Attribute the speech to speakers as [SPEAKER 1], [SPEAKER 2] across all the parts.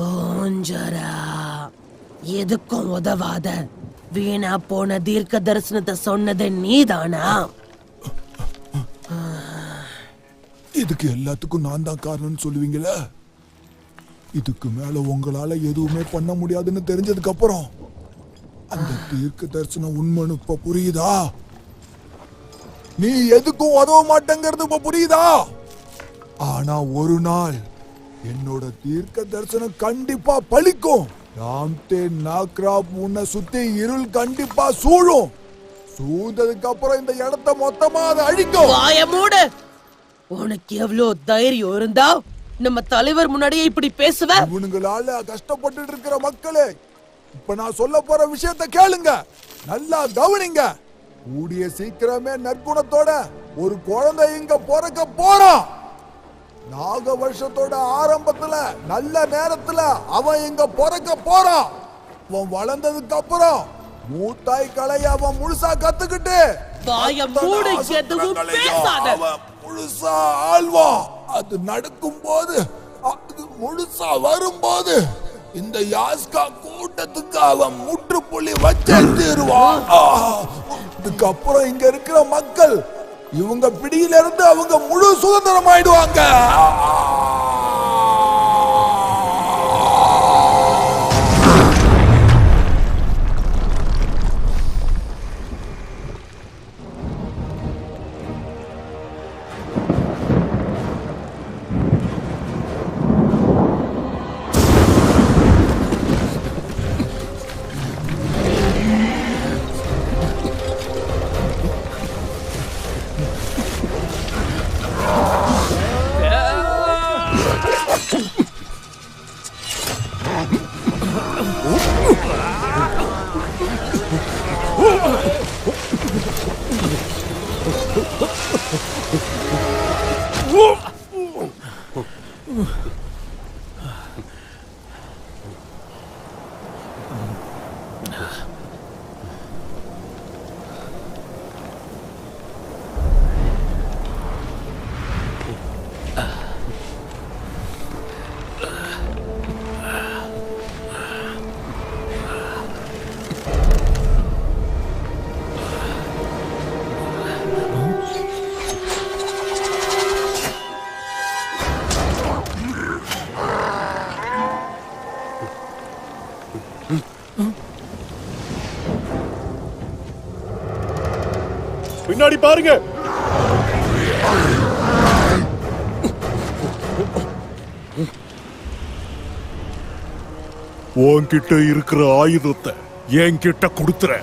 [SPEAKER 1] ஓஞ்சரா, எதுக்கும் உதவாத வீணா போன தீர்க்க தரிசனத்தை சொன்னது நீதானா?
[SPEAKER 2] இதுக்கு எல்லாத்துக்கும் நான் தான் காரணம்னு சொல்லுவீங்களா? இதுக்கு மேல உங்களால எதுவுமே பண்ண முடியாதுன்னு தெரிஞ்சதுக்கு அப்புறம் அந்த தீர்க்க தரிசனம் உண்மைன்னு இப்ப புரியுதா? நீ எதுக்கும் உதவ மாட்டேங்கிறது இப்ப புரியுதா? ஆனா ஒரு நாள் என்னோட தீர்க்க தரிசனம் கண்டிப்பா பலிக்கும். ராம்தே நாக்ராப் உன்னை சுத்தி இருள் கண்டிப்பா சூழும். சூழ்ந்ததுக்கு அப்புறம் இந்த இடத்தை மொத்தமா அதை அழிக்கும்.
[SPEAKER 1] வாய மூடு. உனக்கு எவ்வளவு தைரியம் இருந்தா நம்ம தலைவர் முன்னாடியே இப்படி பேசுவ?
[SPEAKER 2] இவனுங்களால கஷ்டப்பட்டு இருக்கிற மக்களே, இப்ப நான் சொல்ல போற விஷயத்தை கேளுங்க, நல்லா கவனிங்க. கூடிய சீக்கிரமே நற்குணத்தோட ஒரு குழந்தை இங்க பிறக்க போறான். நாக வருஷத்தோட ஆரம்பத்துல நல்ல நேரத்துல அவன் இங்க பிறக்க போறான். அவன் வளர்ந்ததுக்கு அப்புறம் மூத்தாய் கலைய அவன் முழுசா கத்துக்கிட்டு
[SPEAKER 1] வாய மூடு, எதுவும் பேசாத.
[SPEAKER 2] முழுசா ஆழ்வா. அது நடக்கும் போது, அது முழுசா வரும்போது இந்த யாஸ்கா கூட்டத்துக்கு அவன் முற்றுப்புள்ளி வச்சே தீருவான். அதுக்கப்புறம் இங்க இருக்கிற மக்கள் இவங்க பிடியில இருந்து அவங்க முழு சுதந்திரம் ஆயிடுவாங்க.
[SPEAKER 3] பின்னாடி பாருங்க. உன்கிட்ட இருக்கிற ஆயுதத்தை என்கிட்ட கொடுத்துற.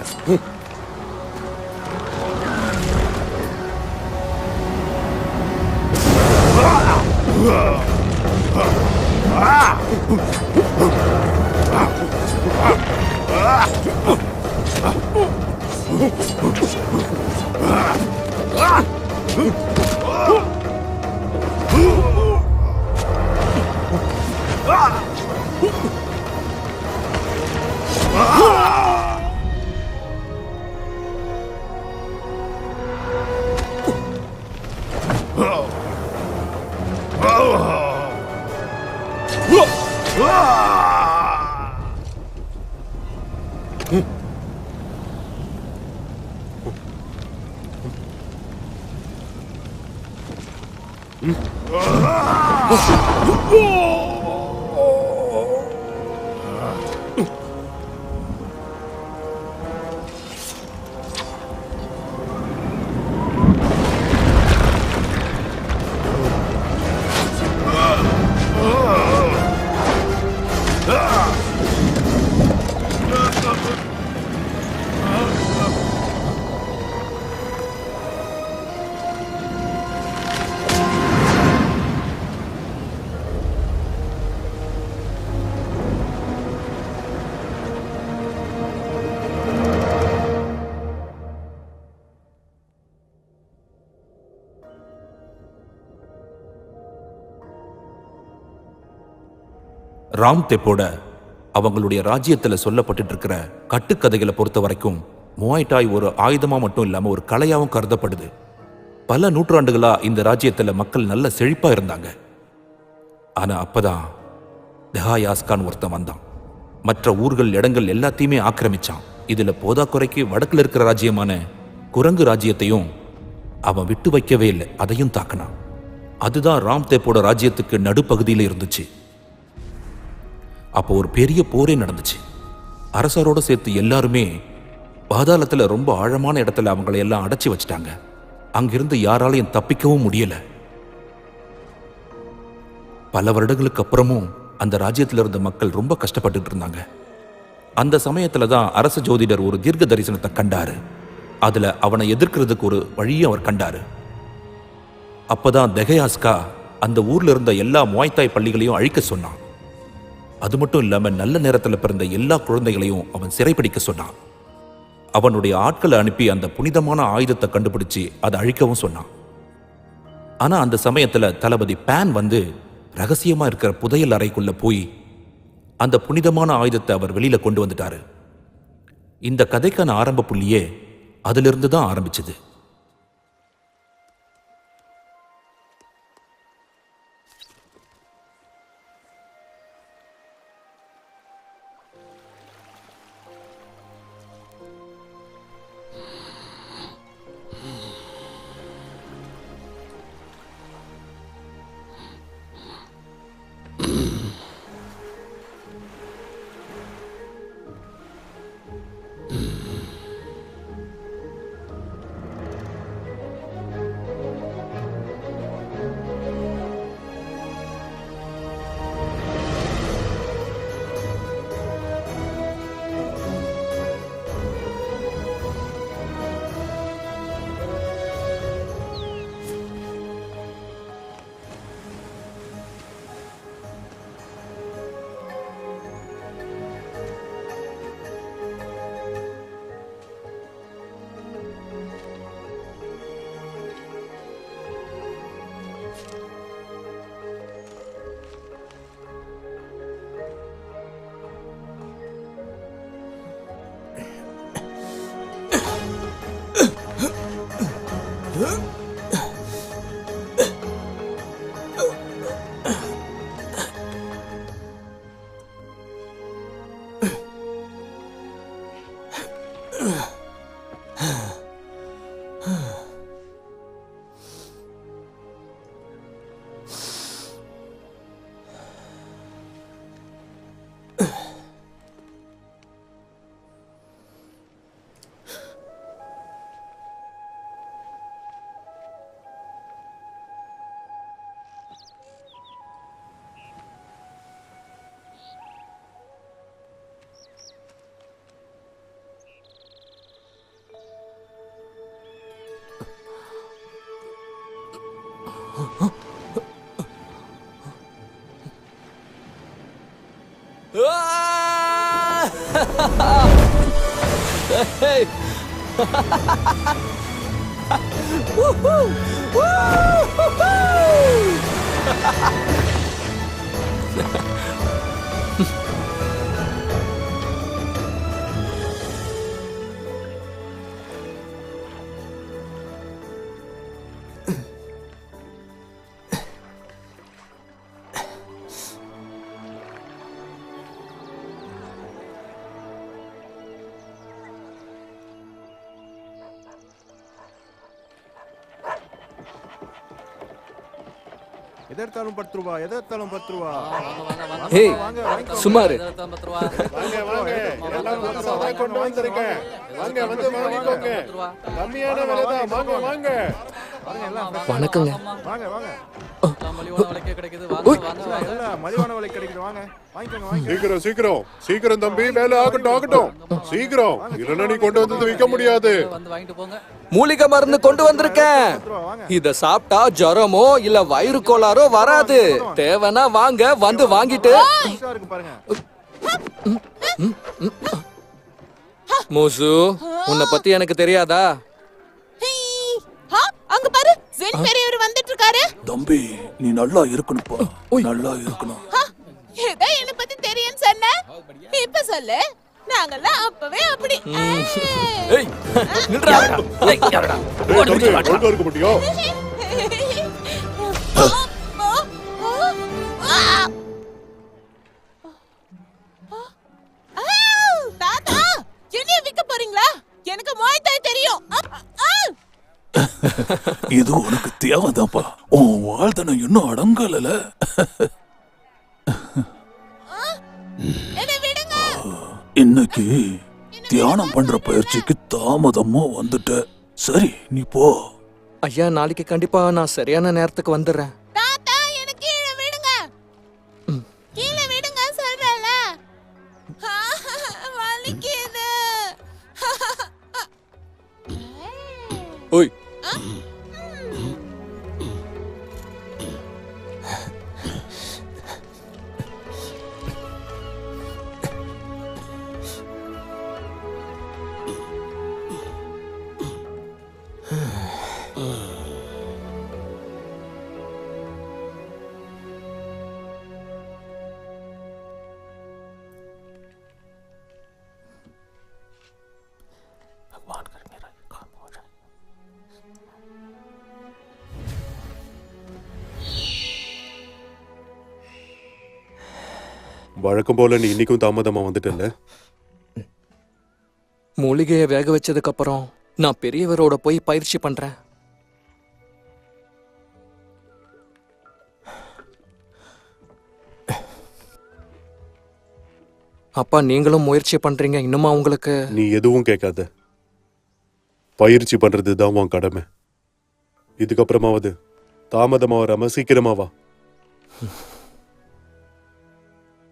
[SPEAKER 4] ராம்தேப்போட அவங்களுடைய ராஜ்யத்துல சொல்லப்பட்டு இருக்கிற கட்டுக்கதைகளை பொறுத்த வரைக்கும் முவாய்டாய் ஒரு ஆயுதமா மட்டும் இல்லாம ஒரு கலையாவும் கருதப்படுது. பல நூற்றாண்டுகளா இந்த ராஜ்யத்துல மக்கள் நல்ல செழிப்பா இருந்தாங்க. ஆனா அப்பதான் தெஹாயாஸ்கான் ஒருத்தன் வந்தான். மற்ற ஊர்கள் இடங்கள் எல்லாத்தையுமே ஆக்கிரமிச்சான். இதுல போதாக்குறைக்கு வடக்குல இருக்கிற ராஜ்யமான குரங்கு ராஜ்யத்தையும் அவன் விட்டு வைக்கவே இல்லை, அதையும் தாக்கினான். அதுதான் ராம்தேப்போட ராஜ்யத்துக்கு நடுப்பகுதியில் இருந்துச்சு. அப்போ ஒரு பெரிய போரே நடந்துச்சு. அரசரோட சேர்த்து எல்லாருமே பாதாளத்துல ரொம்ப ஆழமான இடத்துல அவங்களை எல்லாம் அடைச்சி வச்சிட்டாங்க. அங்கிருந்து யாராலையும் தப்பிக்கவும் முடியல. பல வருடங்களுக்கு அப்புறமும் அந்த ராஜ்யத்தில் இருந்த மக்கள் ரொம்ப கஷ்டப்பட்டு இருந்தாங்க. அந்த சமயத்துல தான் அரச ஜோதிடர் ஒரு தீர்க்க தரிசனத்தை கண்டாரு. அதுல அவனை எதிர்க்கிறதுக்கு ஒரு வழியை அவர் கண்டாரு. அப்பதான் தெஹயாஸ்கா அந்த ஊர்ல இருந்த எல்லா முவாய்த்தாய் பள்ளிகளையும் அழிக்க சொன்னான். அது மட்டும் இல்லாம நல்ல நேரத்தில் பிறந்த எல்லா குழந்தைகளையும் அவன் சிறைப்பிடிக்க சொன்னான். அவனுடைய ஆட்களை அனுப்பி அந்த புனிதமான ஆயுதத்தை கண்டுபிடிச்சு அதை அழிக்கவும் சொன்னான். ஆனா அந்த சமயத்துல தளபதி பேன் வந்து ரகசியமா இருக்கிற புதையல் அறைக்குள்ள போய் அந்த புனிதமான ஆயுதத்தை அவர் வெளியில கொண்டு வந்துட்டாரு. இந்த கதைக்கான ஆரம்ப புள்ளியே அதிலிருந்து தான் ஆரம்பிச்சது.
[SPEAKER 5] Hey! Woohoo! Woo-hoo-hoo!
[SPEAKER 6] எதற்காலும் 10 ரூபா, எதற்காலும் 10 ரூபா.
[SPEAKER 5] ஏய் சுமார்
[SPEAKER 6] வாங்க வாங்க, எல்லாம் 10 ரூபா கொண்டு வந்திருக்கேன். வாங்க வந்து வாங்கிக்கோங்க. கம்மியான விலை தான். வாங்க வாங்க.
[SPEAKER 5] வணக்கங்க.
[SPEAKER 6] வாங்க வாங்க.
[SPEAKER 7] மலிவான விலைக்கே கிடைக்குது. வாங்க வாங்க.
[SPEAKER 6] எல்லாம் மலிவான விலை கிடைக்குது. வாங்க வாங்கிக்கோங்க வாங்க.
[SPEAKER 3] சீக்கிரம் சீக்கிரம் சீக்கிரம் தம்பி, வேலை ஆகட்டும் ஆகட்டும் சீக்கிரம், இல்லைன்னா நீ கொண்டு வந்து விற்க முடியாது.
[SPEAKER 7] வந்து வாங்கிட்டு போங்க.
[SPEAKER 5] மூலிகை மருந்து கொண்டு வந்திருக்கேன். இத சாப்பிட்டா ஜரமோ இல்ல வயிறு கோளாறோ வராது. தேவைன்னா வாங்க, வந்து வாங்கிட்டு.
[SPEAKER 6] இருக்கு பாருங்க.
[SPEAKER 5] மோசு, உன்னை பத்தி எனக்கு தெரியாதா?
[SPEAKER 8] அங்க பாரு, ஜென் பெரியவர் வந்துட்டு இருக்காரு.
[SPEAKER 2] தம்பி நீ நல்லா இருக்கணும்ப்பா, நல்லா இருக்கணும்.
[SPEAKER 8] ஏதோ என்ன பத்தி தெரியும் சொன்ன, இப்ப சொல்லு. நாங்கெல்லாம் அப்பவே அப்படி.
[SPEAKER 5] ஏய் நில்றா. ஏய் யாரடா?
[SPEAKER 3] ஒழுங்கா இருக்க முடியும்.
[SPEAKER 8] ஆ
[SPEAKER 9] இது உனக்கு தேவைதான்ப்பா. உன் வாழ்த்தனம் இன்னும் அடங்கல.
[SPEAKER 8] என்ன விடுங்க.
[SPEAKER 9] இன்னைக்கு தியானம் பண்ற பயிற்சிக்கு தாமதமா வந்துட்ட. சரி, நீ போ.
[SPEAKER 5] ஐயா, நாளைக்கு கண்டிப்பா நான் சரியான நேரத்துக்கு வந்துடுறேன்.
[SPEAKER 8] தாத்தா, எனக்கு கீழே விடுங்க. கீழே விடுங்க சொல்றல. வலிக்குது.
[SPEAKER 5] ஓய்,
[SPEAKER 3] வழக்கம் போல நீ இன்னைக்கும் தாமதமா வந்துட்டல.
[SPEAKER 5] மூலிகையை வேக வச்சதுக்கு அப்புறம் நான் பெரியவரோட போய் பயிற்சி பண்றேன். அப்பா, நீங்களும் முயற்சி பண்றீங்க. இன்னுமா உங்களுக்கு?
[SPEAKER 3] நீ எதுவும் கேட்காத. பயிற்சி பண்றது தான் உன் கடமை. இதுக்கப்புறமாவது தாமதமா வராம சீக்கிரமா வா.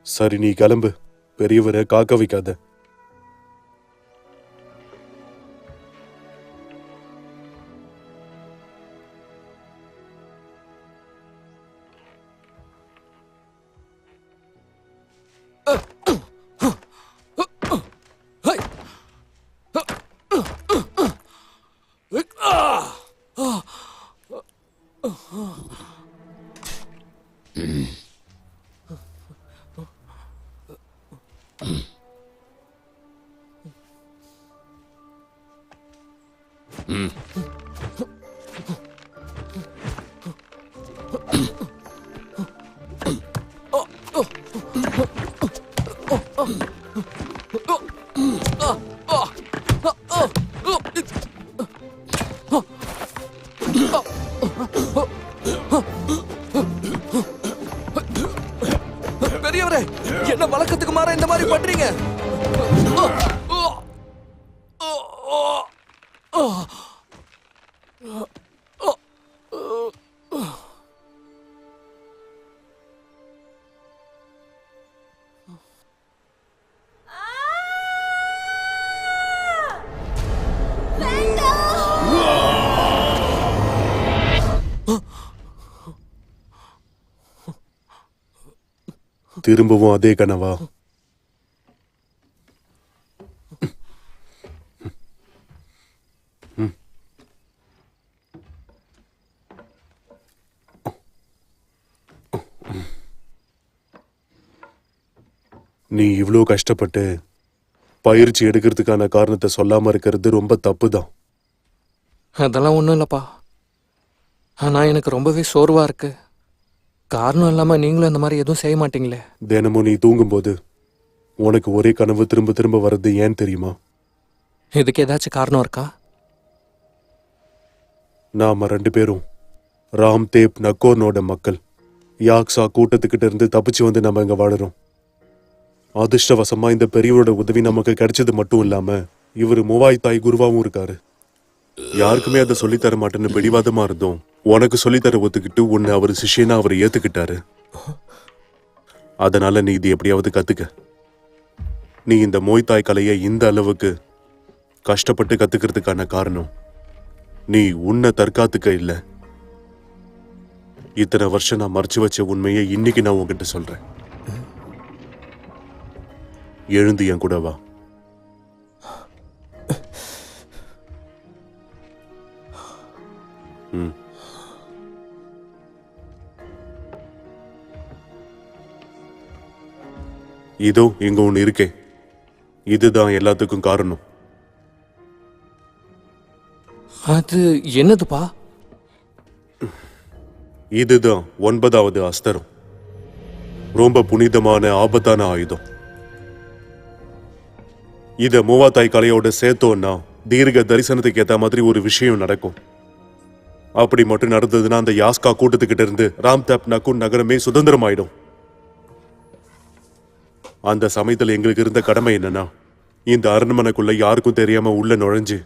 [SPEAKER 3] சரி, நீ கிளம்பு. பெரியவரை காக்க வைக்காத.
[SPEAKER 5] பெரியவரே, என்ன வழக்கத்துக்கு மாற இந்த மாதிரி பண்றீங்க?
[SPEAKER 3] திரும்பவும் அதே கனவா? நீ இவ்ளோ கஷ்டப்பட்டு பயிற்சி எடுக்கிறதுக்கான காரணத்தை சொல்லாம இருக்கிறது ரொம்ப தப்பு தான்.
[SPEAKER 5] அதெல்லாம் ஒண்ணும் இல்லப்பா. ஆனா எனக்கு ரொம்பவே சோர்வா இருக்கு. காரணம் இல்லாம நீங்களும் இந்த மாதிரி எதுவும் செய்ய மாட்டீங்களே.
[SPEAKER 3] தினமும் நீ தூங்கும்போது உனக்கு ஒரே கனவு திரும்ப திரும்ப வர்றது ஏன் தெரியுமா?
[SPEAKER 5] இதுக்கு ஏதாச்சும் காரணம் இருக்கா?
[SPEAKER 3] நாம 2 பேரும் ராம்தேப் நக்கோர்னோட மக்கள். யாக்ஸா கூட்டத்துக்கிட்ட இருந்து தப்பிச்சு வந்து நம்ம இங்க வாழுறோம். அதிர்ஷ்டவசமா இந்த பெரியவரோட உதவி நமக்கு கிடைச்சது மட்டும் இல்லாம இவரு மூவாய் தாய் குருவாவும் இருக்காரு. யாருக்குமே அதை சொல்லித்தர மாட்டேன்னு பிடிவாதமா இருந்தோம். உனக்கு சொல்லித்தர ஒத்துக்கிட்டு உன்னை அவர் சிஷ்யனா அவர் ஏத்துக்கிட்டாரு. அதனால நீ இது எப்படியாவது கத்துக்க. நீ இந்த மோய்தாய் கலையை இந்த அளவுக்கு கஷ்டப்பட்டு கத்துக்கிறதுக்கான காரணம் நீ உன்னை தற்காத்துக்க இல்ல. இத்தனை வருஷம் நான் மறைச்சு வச்ச உண்மையை இன்னைக்கு நான் உன்கிட்ட சொல்றேன். எழுந்து என் கூட வா. இதோ இங்க ஒண்ணு இருக்கே, இதுதான் எல்லாத்துக்கும் காரணம்.
[SPEAKER 5] அது என்னதுப்பா?
[SPEAKER 3] இதுதான் 9வது அஸ்திரம். ரொம்ப புனிதமான ஆபத்தான ஆயுதம். இத மூவாத்தாய் கலையோட சேர்த்தோன்னா தீர்க்க தரிசனத்துக்கு ஏத்த மாதிரி ஒரு விஷயம் நடக்கும். அப்படி மட்டும் நடந்ததுன்னா அந்த யாஸ்கா கூட்டத்துக்கிட்ட இருந்து ராம்தேப் நக்குன் நகரமே சுதந்திரம் ஆயிடும். அந்த சமயத்துல எங்களுக்கு இருந்த கடமை என்னன்னா, இந்த அரண்மனைக்குள்ள யாருக்கும் தெரியாம உள்ள நுழைஞ்சு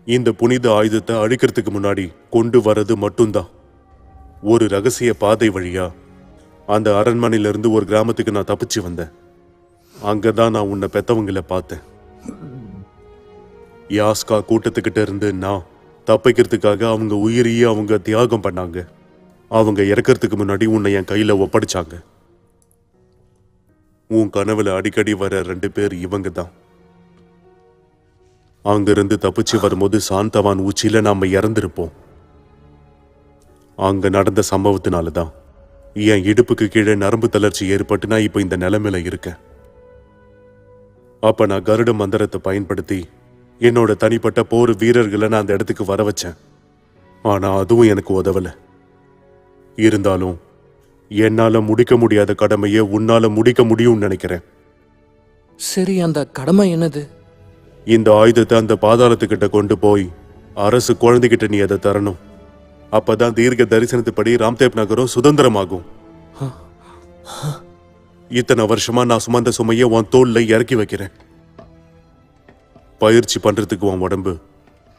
[SPEAKER 3] இந்த புனித ஆயுதத்தை அழிக்கிறதுக்கு முன்னாடி கொண்டு வர்றது மட்டும்தான். ஒரு ரகசிய பாதை வழியா அந்த அரண்மனையிலிருந்து ஒரு கிராமத்துக்கு நான் தப்பிச்சு வந்தேன். அங்கதான் நான் உன்னை பெத்தவங்களை பார்த்தேன். யாஸ்கா கூட்டத்துக்கிட்ட இருந்து நான் தப்பிக்கிறதுக்காக அவங்க உயிரையே அவங்க தியாகம் பண்ணாங்க. அவங்க இறக்கிறதுக்கு முன்னாடி உன்னை என் கையில ஒப்படைச்சாங்க. உன் கனவுல அடிக்கடி வர 2 பேர் இவங்க தான். அங்கிருந்து தப்பிச்சு வரும்போது சாந்தவான் உச்சியில நாம இறந்திருப்போம். அங்க நடந்த சம்பவத்தினாலதான் என் இடுப்புக்கு கீழே நரம்பு தளர்ச்சி ஏற்பட்டு நான் இப்ப இந்த நிலைமையில இருக்கேன். அப்ப நான் கருட மந்திரத்தை பயன்படுத்தி என்னோட தனிப்பட்ட போர் வீரர்களை நான் அந்த இடத்துக்கு வர வச்சேன். ஆனா அதுவும் எனக்கு உதவல. இருந்தாலும் என்னால முடிக்க முடியாத கடமையை உன்னால முடிக்க முடியும்னு நினைக்கிறேன்.
[SPEAKER 5] சரி, அந்த கடமை என்னது?
[SPEAKER 3] இந்த ஆயுதத்தை அந்த பாதாளத்துக்கிட்ட கொண்டு போய் அரசு குழந்தைகிட்ட நீ அதை தரணும். அப்பதான் தீர்க்க தரிசனத்துப்படி ராம்தேப் நகரம் சுதந்திரமாகும். இத்தனை வருஷமா நான் சுமந்த சுமையை உன் தோல்ல இறக்கி வைக்கிறேன். பயிற்சி பண்றதுக்கு உன் உடம்பு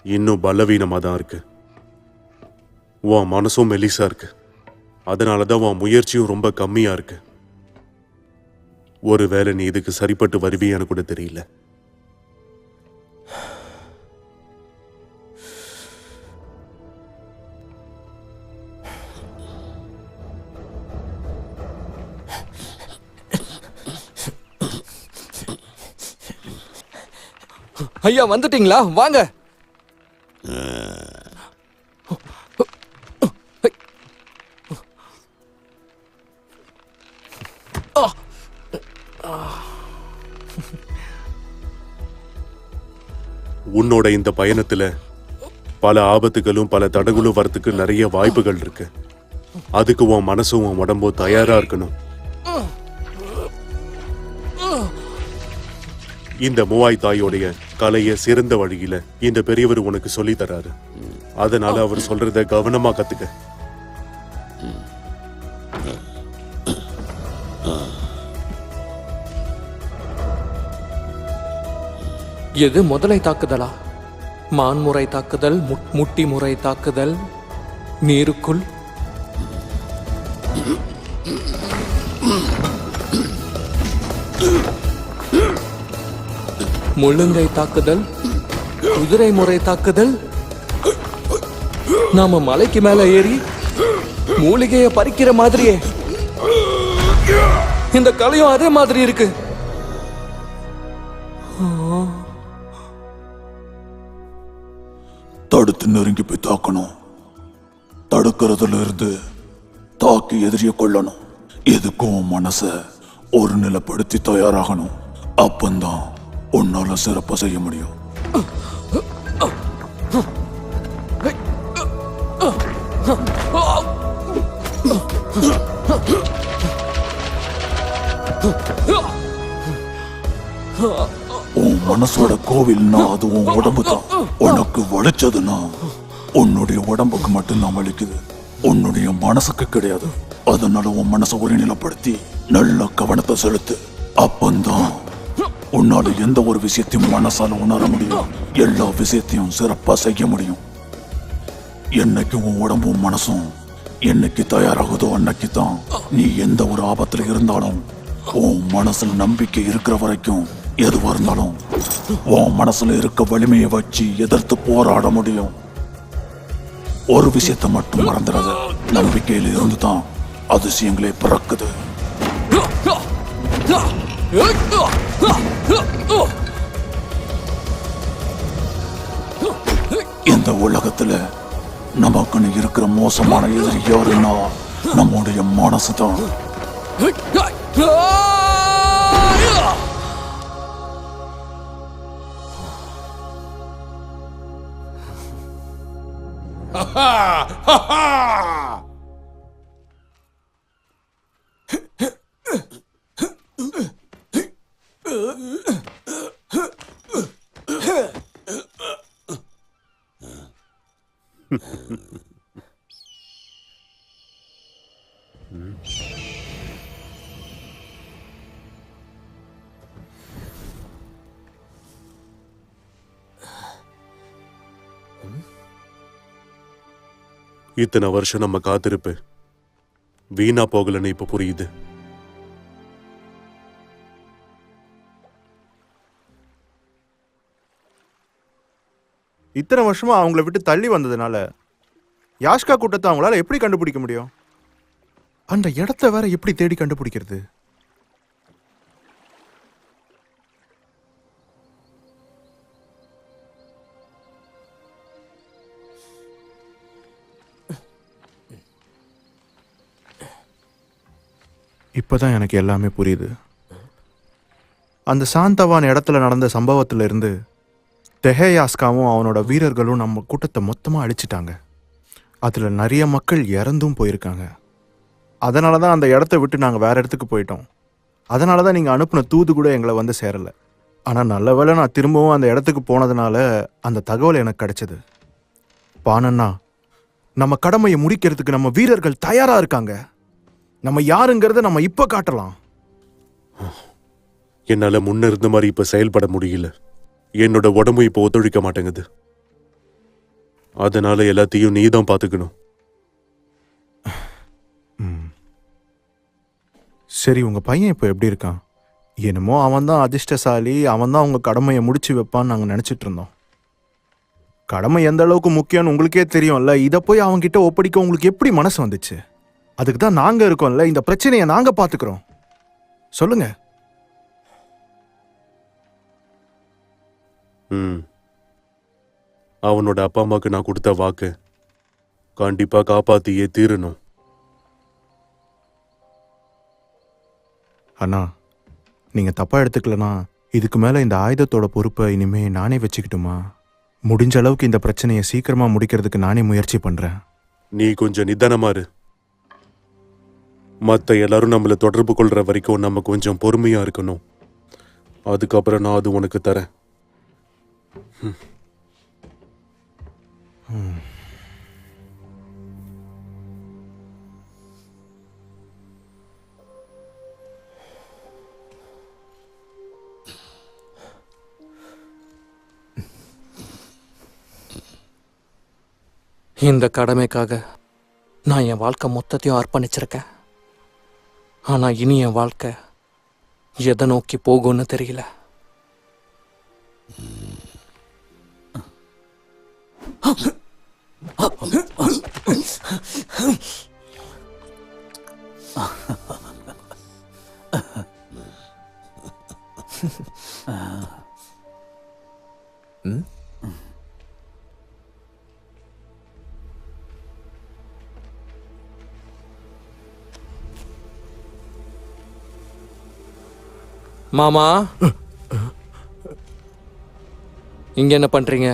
[SPEAKER 3] இன்னும் பலவீனமா தான் இருக்கு. உன் மனசும் மெலிசா இருக்கு. அதனாலதான் உன் முயற்சியும் ரொம்ப கம்மியா இருக்கு. ஒருவேளை நீ இதுக்கு சரிப்பட்டு வருவியான்னு கூட தெரியல.
[SPEAKER 5] ஐயா, வந்துட்டீங்களா? வாங்க.
[SPEAKER 3] உன்னோட இந்த பயணத்துல பல ஆபத்துகளும் பல தடங்களும் வரத்துக்கு நிறைய வாய்ப்புகள் இருக்கு. அதுக்கு உன் மனசும் உன் உடம்பும் தயாரா இருக்கணும். இந்த மூவாய் தாயோடைய கலைய சிறந்த வழியில இந்த பெரியவர் உனக்கு சொல்லி தராரு. அதனால அவர் சொல்றத கவனமா கத்துக்க.
[SPEAKER 5] எது முதலை தாக்குதலா? மான்முறை தாக்குதல், முட்டி முறை தாக்குதல், நீருக்குள்? முள்ளுங்கை தாக்குதல், குதிரை முறை தாக்குதல்? நாம மலைக்கு மேல ஏறி மூலிகைய பறிக்கிற மாதிரியே இந்த கலையும் அதே மாதிரி இருக்கு.
[SPEAKER 9] தடுத்து நெருங்கி போய் தாக்கணும். தடுக்கிறதுல இருந்து தாக்கி எதிரிய கொள்ளணும். எதுக்கும் மனச ஒரு நிலைப்படுத்தி தயாராகணும். அப்பந்தான் உன்னால சிறப்பா செய்ய முடியும். உன் மனசோட கோவில்னா அது உன் உடம்பு தான். உனக்கு வலிச்சதுன்னா உன்னுடைய உடம்புக்கு மட்டும்தான் வலிக்குது, உன்னுடைய மனசுக்கு கிடையாது. அதனால உன் மனசை ஒருநிலைப்படுத்தி நல்ல கவனத்தை செலுத்து. அப்பந்தான் உன்னால எந்த ஒரு விஷயத்தையும் மனசால உணர முடியும். எல்லா விஷயத்தையும் சிறப்பா செய்ய முடியும். என்னைக்கு உன் உடம்பும் மனசும் என்னைக்கு தயாராகுதோ அன்னைக்கு தான் நீ எந்த ஒரு ஆபத்துல இருந்தாலும் உன் மனசுல நம்பிக்கை இருக்கிற வரைக்கும் எதுவா இருந்தாலும் உன் மனசுல இருக்க வலிமையை வச்சு எதிர்த்து போராட முடியும். ஒரு விஷயத்தை மட்டும் மறந்துடாத, நம்பிக்கையில இருந்து தான் அதிசயங்களே பிறக்குது. இந்த உலகத்துல நமக்குன்னு இருக்கிற மோசமான எதிரி யாருன்னா நம்முடைய மனசுதான்.
[SPEAKER 3] இத்தனை வருஷம் நம்ம காத்திருப்பு வீணா போகலன்னு இப்ப புரியுது.
[SPEAKER 10] இத்தனை வருஷமா அவங்கள விட்டு தள்ளி வந்ததுனால யாஷ்கா கூட்டத்தை அவங்களால எப்படி கண்டுபிடிக்க முடியும்? அந்த இடத்த வேற எப்படி தேடி கண்டுபிடிக்கிறது? இப்பதான் எனக்கு எல்லாமே புரியுது. அந்த சாந்தவான் இடத்துல நடந்த சம்பவத்துல இருந்து தெஹேயாஸ்காவும் அவனோட வீரர்களும் நம்ம கூட்டத்தை மொத்தமா அழிச்சிட்டாங்க. அதுல நிறைய மக்கள் இறந்தும் போயிருக்காங்க. அதனால தான் அந்த இடத்த விட்டு நாங்கள் வேற இடத்துக்கு போயிட்டோம். அதனால தான் நீங்கள் அனுப்பின தூது கூட எங்களை வந்து சேரலை. ஆனால் நல்ல வேளை நான் திரும்பவும் அந்த இடத்துக்கு போனதுனால அந்த தகவல் எனக்கு கிடைச்சது. பானண்ணா, நம்ம கடமையை முடிக்கிறதுக்கு நம்ம வீரர்கள் தயாரா இருக்காங்க. நம்ம யாருங்கிறத நம்ம இப்ப காட்டலாம்.
[SPEAKER 3] என்னால முன்ன இருந்த மாதிரி இப்ப செயல்பட முடியல. என்னோட உடம்பு இப்ப ஒத்துழைக்க மாட்டேங்குது. அதனால எல்லாத்தையும் நீதான் பாத்துக்கணும்.
[SPEAKER 10] சரி, உங்க பையன் இப்போ எப்படி இருக்கான்? என்னமோ அவன் தான் அதிர்ஷ்டசாலி, அவன் தான் உங்க கடமையை முடிச்சு வைப்பான்னு நாங்கள் நினைச்சிட்டு இருந்தோம். கடமை எந்த அளவுக்கு முக்கியம்னு உங்களுக்கே தெரியும்ல. இதை போய் அவன்கிட்ட ஒப்படைக்க உங்களுக்கு எப்படி மனசு வந்துச்சு? அதுக்கு தான் நாங்க இருக்கோம்ல. இந்த பிரச்சனையை நாங்க பாத்துக்கிறோம். சொல்லுங்க.
[SPEAKER 3] அவனோட அப்பா அம்மாக்கு நான் கொடுத்த வாக்கு கண்டிப்பா காப்பாத்தியே தீரணும்.
[SPEAKER 10] அண்ணா, நீங்க தப்பா எடுத்துக்கலனா இதுக்கு மேல இந்த ஆயுதத்தோட பொறுப்பை இனிமே நானே வச்சுக்கிட்டுமா? முடிஞ்ச அளவுக்கு இந்த பிரச்சனையை சீக்கிரமா முடிக்கிறதுக்கு நானே முயற்சி பண்றேன்.
[SPEAKER 3] நீ கொஞ்சம் நிதானமா இரு. மத்த எல்லாரும் நம்மள தொடர்பு கொள்ற வரைக்கும் நம்ம கொஞ்சம் பொறுமையா இருக்கணும். அதுக்கப்புறம் நான் அது உனக்கு தரேன்.
[SPEAKER 5] இந்த கடமைக்காக நான் என் வாழ்க்கை மொத்தத்தையும் அர்ப்பணிச்சிருக்கேன். ஆனா இனி என் வாழ்க்கை எதை நோக்கி போகும்னு தெரியல. மாமா, இங்க என்ன பண்றீங்க?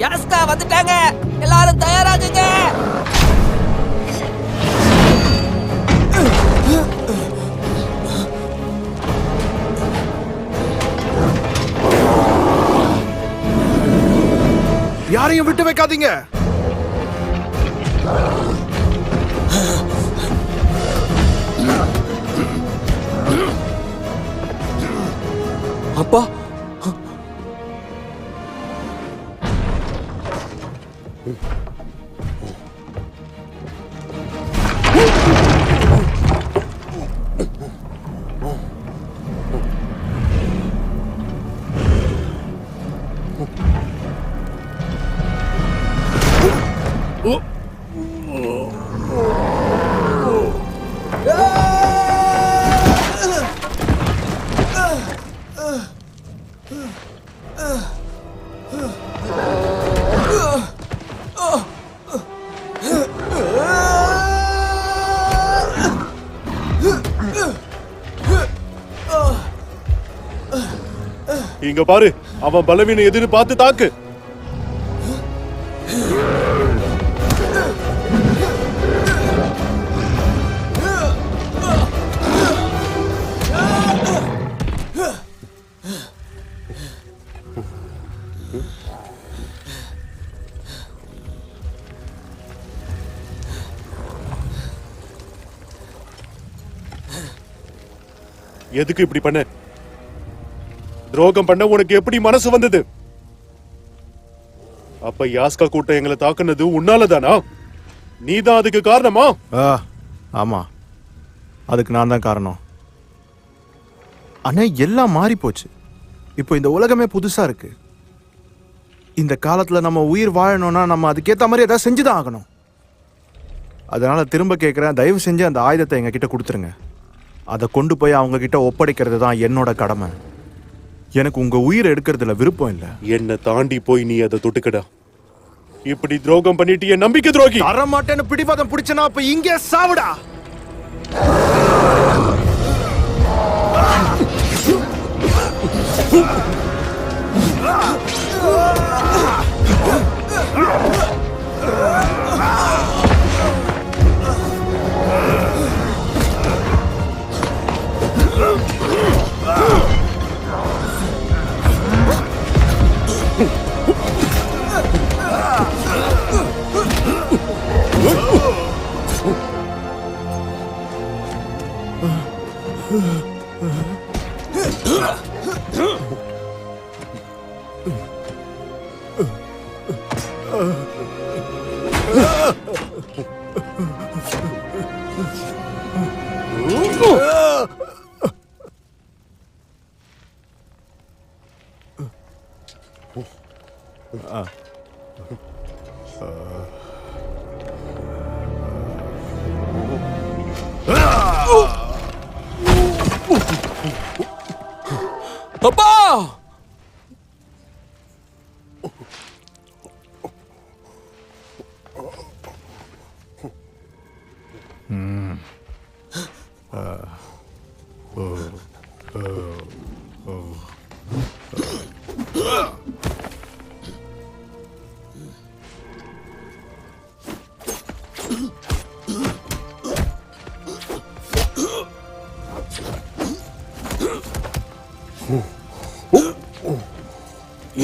[SPEAKER 1] யாஸ்கா வந்துட்டாங்க, எல்லாரும் தயாராகுங்க.
[SPEAKER 10] யாரையும் விட்டு வைக்காதீங்க.
[SPEAKER 5] அப்பா,
[SPEAKER 3] இங்க பாரு, அவன் பலவீனம் எதுன்னு பார்த்து தாக்கு. எதுக்கு இப்படி பண்ண? துரோகம் பண்ண உனக்கு எப்படி மனசு வந்தது? அப்ப யாஸ்கா கூட்டம் எங்களை தாக்குனது உன்னாலதானா? நீதான் அதுக்கு காரணமா?
[SPEAKER 10] ஆமா, அதுக்கு நான் தான் காரணம். ஆனா எல்லாம் மாறி போச்சு. இப்போ இந்த உலகமே புதுசா இருக்கு. இந்த காலத்துல நம்ம உயிர் வாழணும்னா நம்ம அதுக்கேத்த மாதிரி ஏதாவது செஞ்சுதான் ஆகணும். அதனால திரும்ப கேட்கிறேன், தயவு செஞ்சு அந்த ஆயுதத்தை எங்க கிட்ட கொடுத்துருங்க. அதை கொண்டு போய் அவங்க கிட்ட ஒப்படைக்கிறது தான் என்னோட கடமை. எனக்கு உங்க உயிரை எடுக்கிறதுல விருப்பம் இல்லை.
[SPEAKER 3] என்ன தாண்டி போய் நீ அதை தொட்டுக்கடா. இப்படி துரோகம் பண்ணிட்டு என் நம்பிக்கை துரோகி.
[SPEAKER 10] தர மாட்டேன்னு பிடிவாதம் பிடிச்சனா அப்ப இங்கே சாவுடா.
[SPEAKER 5] அப்பா!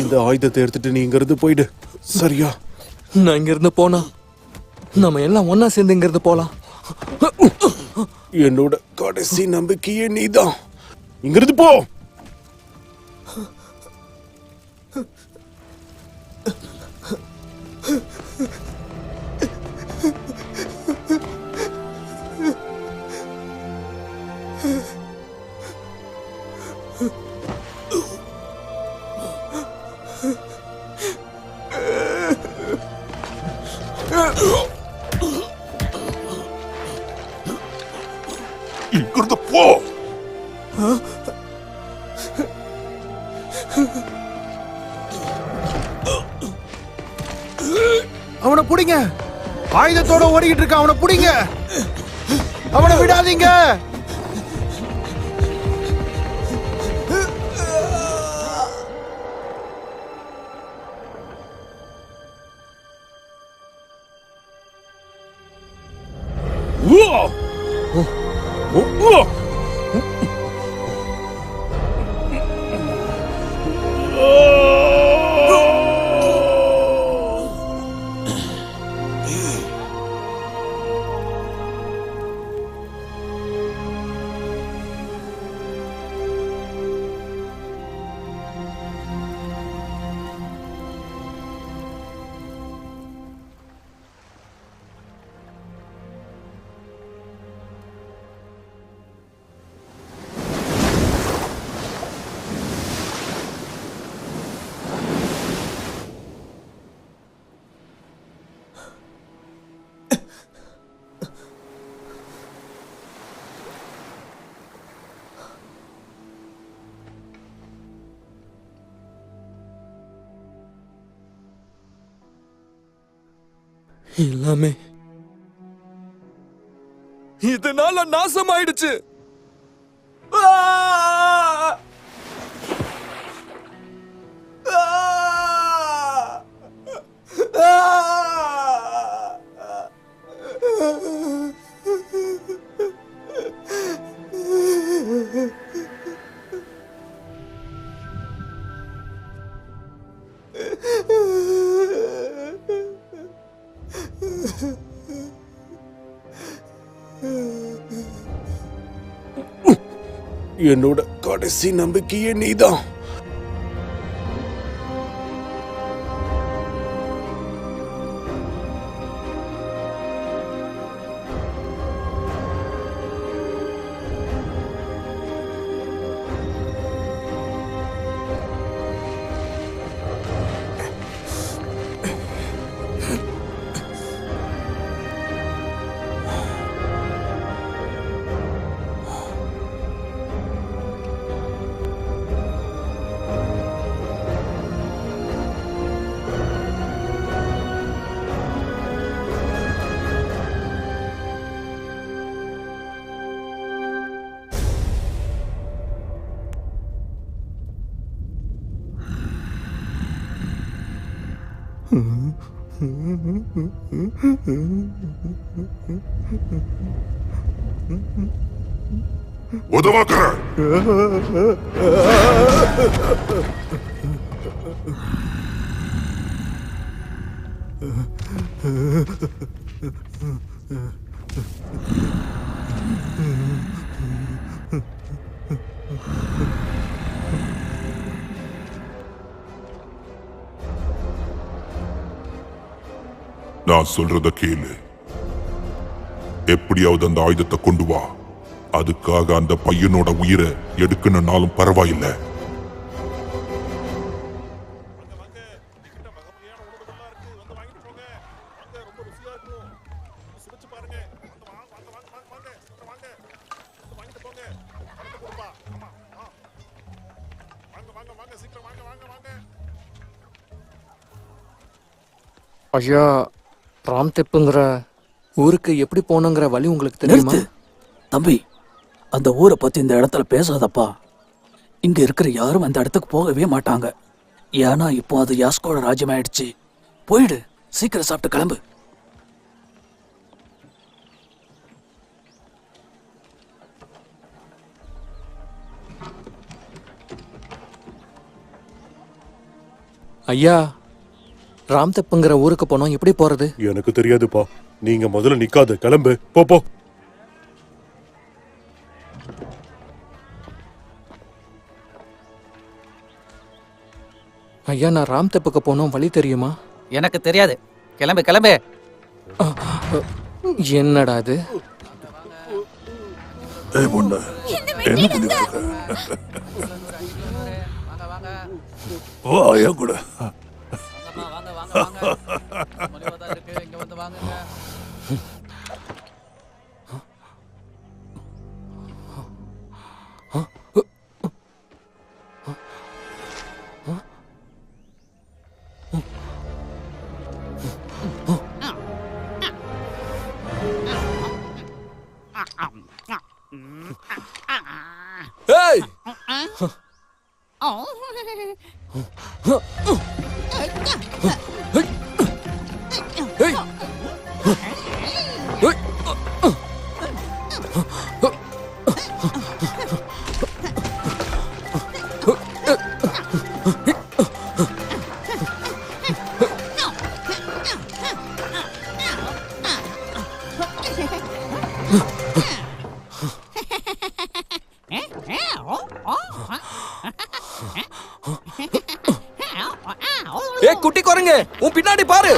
[SPEAKER 3] இந்த ஆயுதத்தை எடுத்துட்டு நீ இங்க இருந்து போயிடு, சரியா?
[SPEAKER 5] நான் இங்க இருந்து போனா நம்ம எல்லாம் ஒன்னா சேர்ந்து இங்க இருந்து போலாம்.
[SPEAKER 3] என்னோட கடைசி நம்பிக்கையே நீதான். இங்க இருந்து போ.
[SPEAKER 9] இங்கிருந்து போ.
[SPEAKER 10] அவனை புடிங்க. ஆயுதத்தோட ஓடிக்கிட்டு இருக்க அவனை புடிங்க. அவனை விடாதீங்க.
[SPEAKER 5] எல்லாமே இதனால நாசமாயிடுச்சு.
[SPEAKER 3] என்னோட கடைசி நம்பிக்கையே நீதான்.
[SPEAKER 6] உதவாக்கற நான் சொல்றத கேளு. எப்படியாவது அந்த ஆயுதத்தை கொண்டு வா. அதுக்காக அந்த பையனோட உயிரை எடுக்கணும்னாலும் பரவாயில்லை.
[SPEAKER 5] ஐயா, ராம்தெப்புங்கிற ஊருக்கு எப்படி போகணுங்கிற வழி உங்களுக்கு தெரியுமா?
[SPEAKER 9] தம்பி, அந்த ஊரை பத்தி இந்த இடத்துல பேசாதப்பா. இங்க இருக்கிற யாரும் அந்த இடத்துக்கு போகவே மாட்டாங்க. ஏன்னா இப்போ அது யாஸ்கோட ராஜ்யம் ஆயிடுச்சு. போயிடு, சீக்கிரம் சாப்பிட்டு கிளம்பு.
[SPEAKER 5] ஐயா, ராம்தெப்புங்கிற ஊருக்கு போனோம், எப்படி போறது?
[SPEAKER 3] எனக்கு தெரியாதுப்பா. நீங்க முதல்ல நிக்காத, கிளம்பு. போ.
[SPEAKER 5] ஐயா, நான் ராம்தெப்புக்கு போனோம், வழி தெரியுமா?
[SPEAKER 7] எனக்கு தெரியாது. கிளம்பு கிளம்பு.
[SPEAKER 5] என்னடா இது?
[SPEAKER 9] என்ன பண்ணிட்டு இருக்க?
[SPEAKER 7] வாங்க வாங்க
[SPEAKER 9] வா, என் கூட.
[SPEAKER 7] வாங்க வாங்க வாங்க. மலிவா தான் இருக்கு, இங்க வந்து வாங்குங்க.
[SPEAKER 5] ஏய்! ஏய் குட்டி குரங்கு, உன் பின்னாடி பாரு.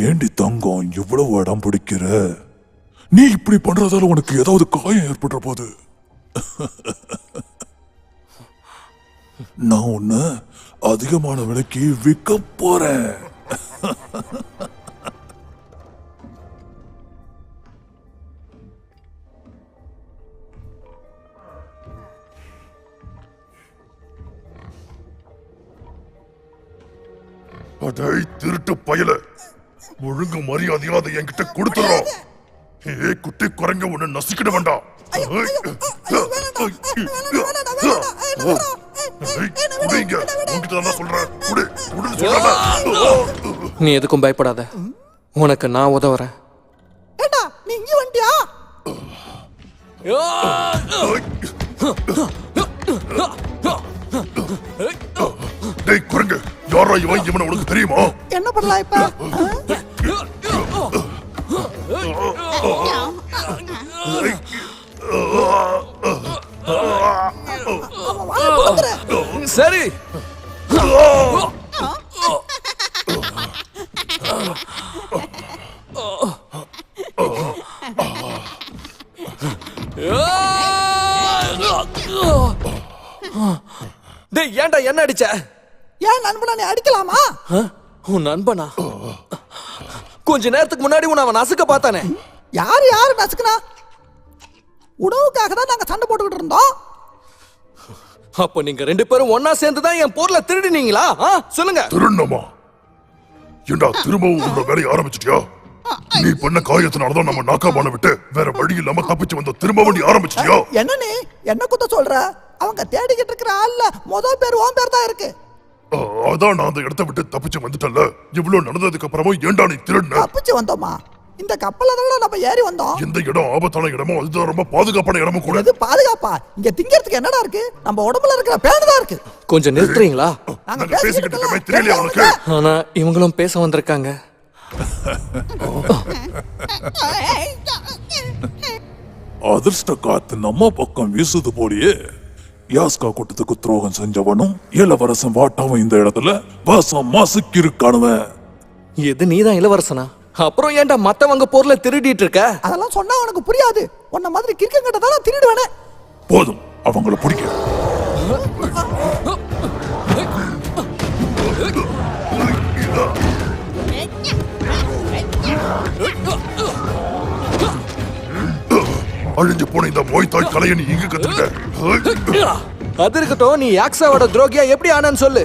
[SPEAKER 9] ஏண்டி தங்கம் இவ்வளவு இடம் பிடிக்கிற? நீ இப்படி பண்றதால உனக்கு ஏதாவது காயம் ஏற்படுற போது நான் உன்னை அதிகமான விலைக்கு விற்க போறேன். அடே திருட்டு பயல, ஒழுங்கு மரியாதையா அதை என்கிட்ட கொடுத்துறோம். ஏ குட்டி குரங்க உன்னை நசிக்கிட வேண்டாம்.
[SPEAKER 5] நீ எதுக்கும் பயப்படாத, உனக்கு நான் உதவுறேன்.
[SPEAKER 1] நீ இங்க வந்துட்டியா?
[SPEAKER 9] டேய் குரங்கு, யாரா இவன்? இவனை உனக்கு தெரியுமா?
[SPEAKER 1] என்ன பண்ணலாம் இப்ப?
[SPEAKER 5] சரி, டேய் ஏன்டா என்ன அடிச்ச?
[SPEAKER 1] ஏன் நண்பனா நீ அடிக்கலாமா?
[SPEAKER 5] உன் நண்பனா? கொஞ்ச நேரத்துக்கு முன்னாடி உன்னை அவன் நசுக்க பார்த்தானே.
[SPEAKER 1] யாரு நசுக்குனா? உணவுக்காக தான் நாங்க சண்டை போட்டுக்கிட்டு இருந்தோம்.
[SPEAKER 5] அப்ப நீங்க ரெண்டு பேரும் ஒன்னா சேர்ந்து தான் என் பொருளை திருடினீங்களா? சொல்லுங்க.
[SPEAKER 9] திருடணுமா? ஏண்டா திரும்பவும் உன்னோட வேலையை ஆரம்பிச்சிட்டியா? நீ பண்ண காயத்தினாலதான் நம்ம நாக்காமான விட்டு வேற வழி இல்லாம தப்பிச்சு வந்த திரும்பவும் நீ ஆரம்பிச்சிட்டியா?
[SPEAKER 1] என்ன நீ என்ன குத்த சொல்ற? அவங்க தேடிக்கிட்டு இருக்கிற ஆள்ல முதல் பேர் உன் பேர் தான் இருக்கு.
[SPEAKER 9] அதான் நான் அந்த இடத்தை விட்டு தப்பிச்சு வந்துட்டேன்ல. இவ்வளவு நடந்ததுக்கு அப்புறமும் ஏண்டா நீ திருடுன?
[SPEAKER 1] தப்பிச்சு வந்தோமா? இந்த கப்பல்ல தான் நம்ம ஏறி வந்தோம்.
[SPEAKER 9] எந்த இடம் ஆபத்தான இடமோ அதுதான் ரொம்ப பாதுகாப்பான இடமும் கூட.
[SPEAKER 1] இது பாதுகாப்பா? இங்க திங்கிறதுக்கு என்னடா இருக்கு? நம்ம உடம்புல இருக்கிற பேன் தான் இருக்கு.
[SPEAKER 5] கொஞ்சம் நிறுத்துறீங்களா?
[SPEAKER 9] நாங்க பேசிக்கிட்டு இருக்கமே, தெரியலையா உனக்கு?
[SPEAKER 5] ஆனா இவங்களும் பேச வந்திருக்காங்க.
[SPEAKER 9] அதிர்ஷ்ட காத்து நம்ம பக்கம் வீசுது போலியே. யாஸ்கா கூட்டத்துக்கு துரோகம் செஞ்சவனும் இளவரசன் வாட்டாவும் இந்த இடத்துல வாசமா சிக்கிருக்கானுவன்.
[SPEAKER 5] எது நீதான் இளவரசனா? அப்புறம் ஏன்டா மத்தவங்க பொருளை திருடிட்டு இருக்க?
[SPEAKER 1] அதெல்லாம் சொன்னா உனக்கு புரியாது. உன்ன மாதிரி கிறுக்கங்கிட்ட தான் திருடுவேனே.
[SPEAKER 9] போதும், அவங்கள பிடிக்க. அழிஞ்சு போன இந்த மோய்தாய் கலையை நீ இங்க கத்துக்கிட்ட.
[SPEAKER 5] அது இருக்கட்டும், நீ யாக்ஸாவோட துரோகியா எப்படி ஆனான்னு சொல்லு.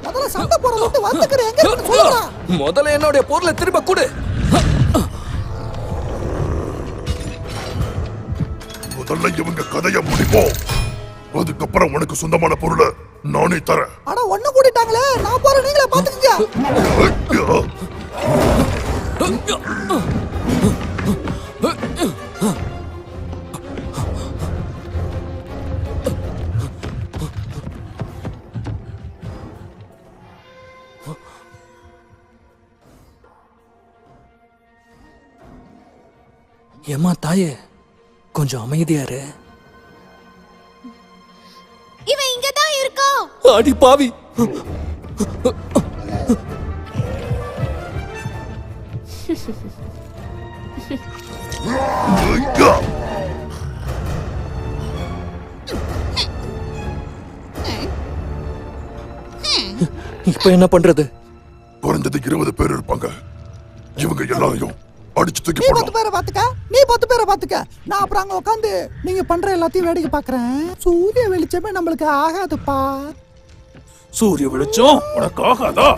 [SPEAKER 1] முதல்ல சண்டை போறத வந்துக்கிறேன். எங்க இருக்கு சொல்லுடா.
[SPEAKER 5] முதல்ல என்னோட பொருளை திரும்ப கொடு.
[SPEAKER 9] முதல்ல இவங்க கதையை முடிப்போம். அதுக்கப்புறம் உனக்கு சொந்தமான பொருளை நானே தரேன்.
[SPEAKER 1] ஆனா ஒண்ணு கூட்டிட்டாங்களே, நான் போறேன், நீங்களே பாத்துக்கங்க.
[SPEAKER 5] ஏமா தாயே, கொஞ்சம் அமைதியாரு.
[SPEAKER 8] இவன் இங்கதான் இருக்கான்.
[SPEAKER 5] அடி பாவி. இப்ப என்ன பண்றது?
[SPEAKER 9] குறைஞ்சது 20 பேர் இருப்பாங்க. இவங்க எல்லாரையும் அடிச்சு தூக்கி
[SPEAKER 1] நீ 10
[SPEAKER 9] போடணும்.
[SPEAKER 1] பேரை பாத்துக்க, நீ 10 பேரை பாத்துக்க. நான் அப்புறம் அங்க உட்காந்து நீங்க பண்ற எல்லாத்தையும் வேடிக்கை பாக்குறேன். சூரிய வெளிச்சமே நம்மளுக்கு ஆகாதுப்பா.
[SPEAKER 9] சூரிய வெளிச்சம் உனக்கு ஆகாதா?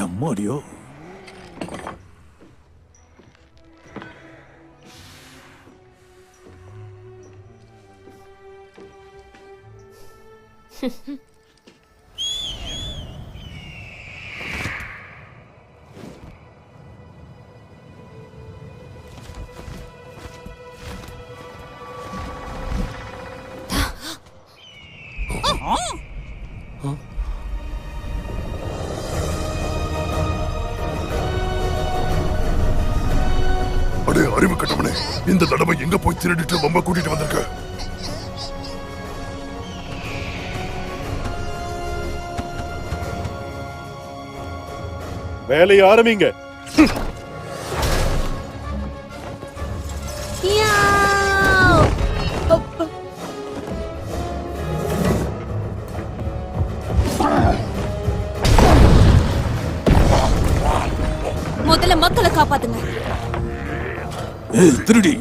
[SPEAKER 9] எம்மாடியோ.
[SPEAKER 11] அறிவு கட்டவனே, இந்த தடவை எங்க போய் திருடிட்டு ரொம்ப கூட்டிட்டு வந்திருக்க?
[SPEAKER 3] வேலையை ஆரம்பிங்க.
[SPEAKER 8] முதல்ல மக்களை காப்பாத்துங்க.
[SPEAKER 9] ஏய் திருடி,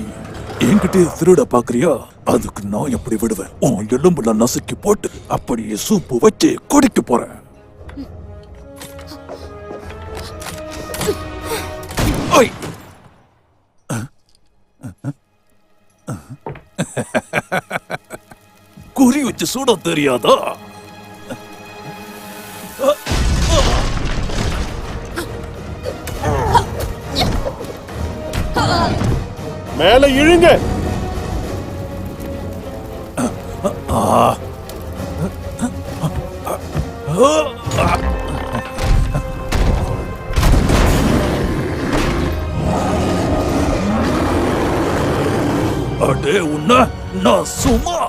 [SPEAKER 9] என்கிட்ட திருட பாக்குறியா? அதுக்கு நான் எப்படி விடுவேன்? உன் எலும்புல நசுக்கி போட்டு அப்படியே சூப்பு வச்சு குடிக்க போறேன். ஐ! குறி வச்சு சுட தெரியாதா?
[SPEAKER 3] மேல இழுங்க.
[SPEAKER 9] அடே உன்ன நான் சும்மா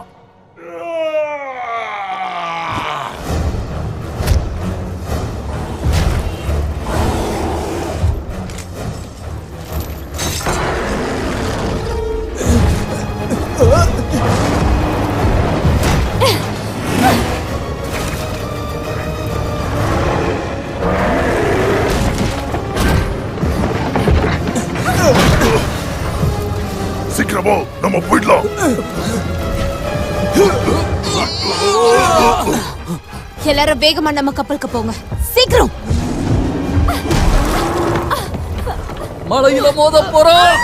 [SPEAKER 11] சீக்கிரமா நம்ம போயிடலாம்.
[SPEAKER 8] எல்லாரும் வேகமா நம்ம கப்பலுக்கு போங்க, சீக்கிரம்.
[SPEAKER 7] மழையில மோத போறோம்.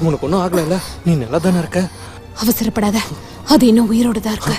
[SPEAKER 5] உனக்கு ஒன்றும் ஆகல, நீ நல்லா தானே இருக்க?
[SPEAKER 8] அவசரப்படாத, அது இன்னும் உயிரோட தான் இருக்கு.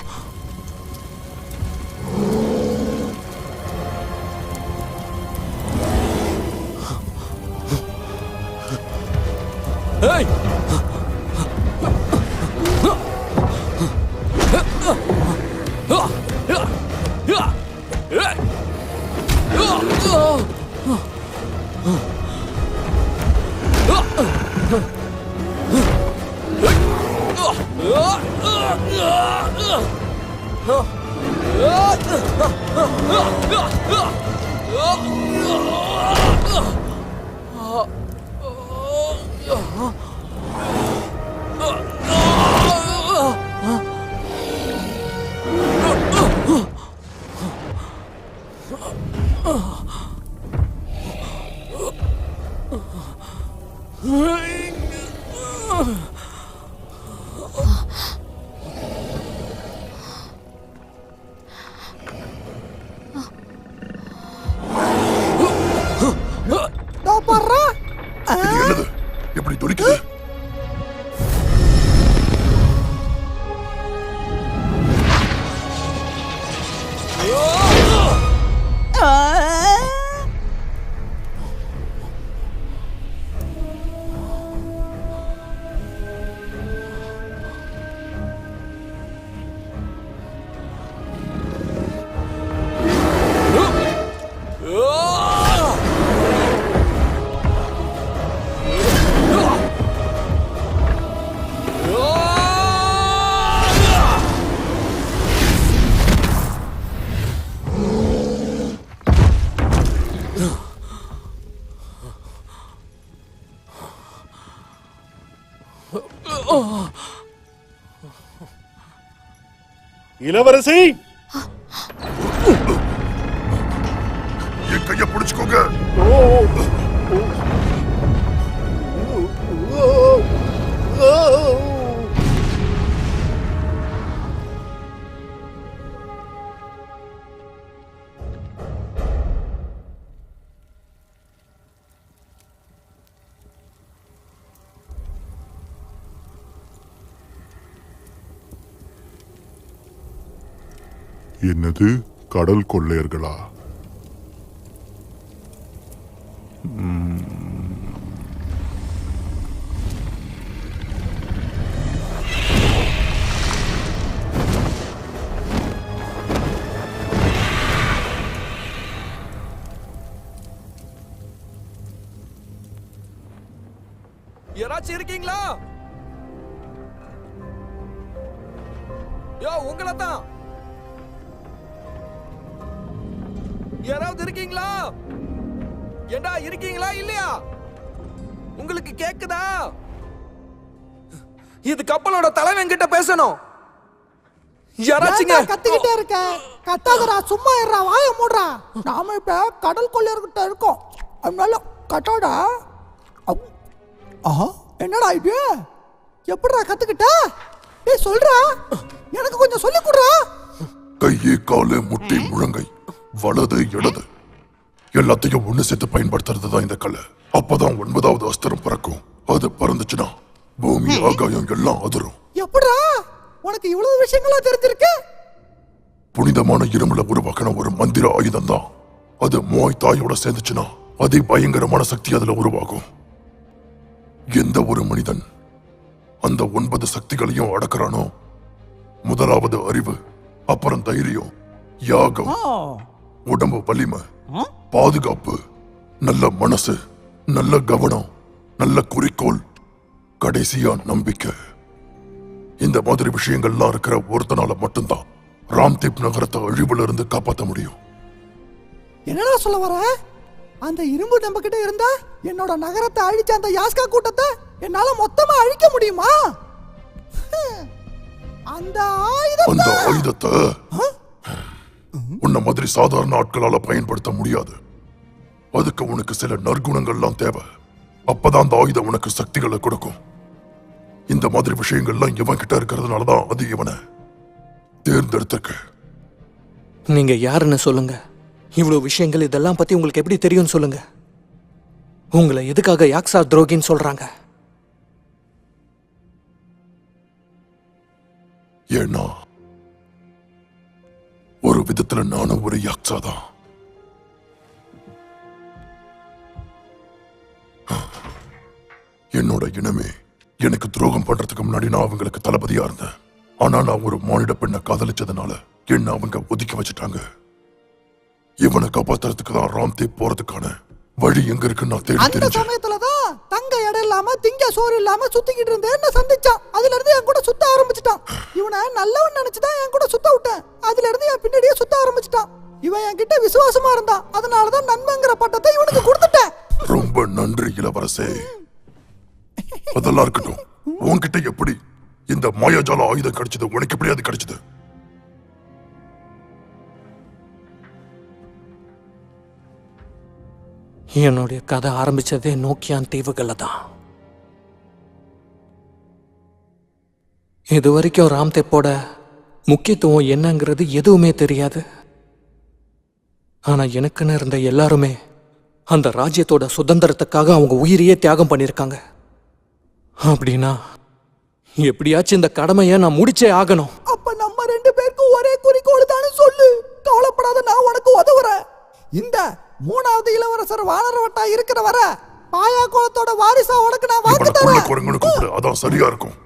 [SPEAKER 11] எப்படி துடிக்குது?
[SPEAKER 3] இளவரசி,
[SPEAKER 11] என் கைய பிடிச்சுக்கோங்க. என்னது கடல் கொள்ளையர்களா?
[SPEAKER 5] யாராச்சும் இருக்கீங்களா? யோ, உங்களை தான். யாராவது இருக்கீங்களா? ஏண்டா இருக்கீங்களா இல்லையா? உங்களுக்கு கேக்குதா? இது கப்பலோட தலைவன் கிட்ட பேசணும். யாராச்சுங்க?
[SPEAKER 1] ஏன்டா கத்திக்கிட்டே இருக்க? கத்தாதடா, சும்மா இருடா, வாயை மூடுறா. நாம இப்ப கடல் கொள்ளையர்கிட்ட இருக்கோம். அதனால கட்டாடா. ஆஹா, என்னடா இது? எப்படிடா கத்துக்கிட்ட? ஏய் சொல்றா, எனக்கு கொஞ்சம் சொல்லி கொடுறா.
[SPEAKER 11] கையே காலு முட்டி முழங்கை வலது இடது எல்லாத்தையும் ஒண்ணு சேர்த்து பயன்படுத்துறது தான் இந்த கலை. அப்பதான் 9வது அஸ்திரம் பறக்கும். அது பறந்துச்சுன்னா பூமி ஆகாயம் எல்லாம் அதிரும்.
[SPEAKER 1] எப்படிடா உனக்கு இவ்வளவு விஷயங்களா தெரிஞ்சிருக்கு?
[SPEAKER 11] புனிதமான இரும்புல உருவாக்கின ஒரு மந்திர ஆயுதம் தான். அது மோய் தாயோட சேர்ந்துச்சுன்னா அதி பயங்கரமான சக்தி அதுல உருவாகும். எந்த ஒரு மனிதன் அந்த 9 சக்திகளையும் அடக்குறானோ, முதலாவது அறிவு, அப்புறம் தைரியம், யாகம், உடம்பு வலிமை, பாதுகாப்பு, நல்ல மனசு, நல்ல கவனம், நல்ல குறிக்கோள், கடைசியா நம்பிக்கை. இந்த மாதிரி விஷயங்கள்லாம் இருக்கிற ஒருத்தனால மட்டும்தான் ராம்தீப் நகரத்தை அழிவுல இருந்து காப்பாற்ற முடியும்.
[SPEAKER 1] என்னடா சொல்ல வர? அந்த இரும்பு நம்ம கிட்ட இருந்தா என்னோட நகரத்தை அழிச்ச அந்த யாஸ்கா கூட்டத்தை என்னால மொத்தமா அழிக்க முடியுமா? அந்த
[SPEAKER 11] ஆயுதத்தை உன்ன மாதிரி சாதாரண ஆட்களால பயன்படுத்த முடியாது. அதுக்கு உனக்கு சில நற்குணங்கள்லாம் தேவை. அப்பதான் அந்த ஆயுதம் உனக்கு சக்திகளை கொடுக்கும். இந்த மாதிரி விஷயங்கள்லாம் இவன் கிட்ட இருக்கிறதுனாலதான் அது இவனை தேர்ந்தெடுத்திருக்க.
[SPEAKER 5] நீங்க யாருன்னு சொல்லுங்க. இவ்வளவு விஷயங்கள் இதெல்லாம் பத்தி உங்களுக்கு எப்படி தெரியும் சொல்லுங்க. உங்களை எதுக்காக யாக்ஸா துரோகின்னு சொல்றாங்க?
[SPEAKER 11] ஏன்னா ஒரு விதத்துல நானும் ஒரு யாக்ஸா தான். என்னோட இனமே எனக்கு துரோகம் பண்றதுக்கு முன்னாடி நான் அவங்களுக்கு தளபதியா இருந்தேன். ஆனா நான் ஒரு மானிட பெண்ணை காதலிச்சதுனால என்ன அவங்க ஒதுக்கி வச்சுட்டாங்க. இவனை காப்பாத்துறதுக்கு தான் ராம்தீப் போறதுக்கான வழி எங்க இருக்குன்னு நான் தேடி
[SPEAKER 1] அந்த சமயத்துலதான் தங்க இடம் இல்லாம திங்க சோறு இல்லாம சுத்திக்கிட்டு இருந்தேன். என்ன சந்திச்சான். அதுல இருந்து என் கூட சுத்த ஆரம்பிச்சிட்டான். இவனை நல்லவன் நினைச்சுதான் என் கூட சுத்த விட்டேன். அதுல இருந்து என் பின்னாடியே சுத்த ஆரம்பிச்சிட்டான். இவன் என் கிட்ட விசுவாசமா இருந்தான். அதனாலதான் நன்மைங்கிற பட்டத்தை இவனுக்கு கொடுத்துட்டேன்.
[SPEAKER 11] ரொம்ப நன்றி இளவரசே. அதெல்லாம் இருக்கட்டும். உன்கிட்ட எப்படி இந்த மாயாஜால ஆயுதம் கிடைச்சது? உனக்கு எப்படி அது கிடைச்சது?
[SPEAKER 5] என்னுடைய கதை ஆரம்பிச்சதே நோக்கியான் தீவுகள்ல தான். இது வரைக்கும் ராம்தேப்போட முக்கியத்துவம் என்னங்கிறது எதுவுமே தெரியாது. ஆனா எனக்குன்னு இருந்த எல்லாருமே அந்த ராஜ்யத்தோட சுதந்திரத்துக்காக அவங்க உயிரையே தியாகம் பண்ணிருக்காங்க. அப்படின்னா எப்படியாச்சும் இந்த கடமையை நான் முடிச்சே ஆகணும்.
[SPEAKER 1] அப்ப நம்ம 2 பேருக்கும் ஒரே குறிக்கோள் தானே சொல்லு. கவலைப்படாத, நான் உனக்கு உதவுறேன். இந்த 3வது இளவரசர் வானரவட்டா இருக்கிற வர பாயா குலத்தோட வாரிசா உனக்கு நான் வாக்கு தரேன்.
[SPEAKER 11] குரங்குன்னு கூப்பிடு, அதான் சரியா இருக்கும்.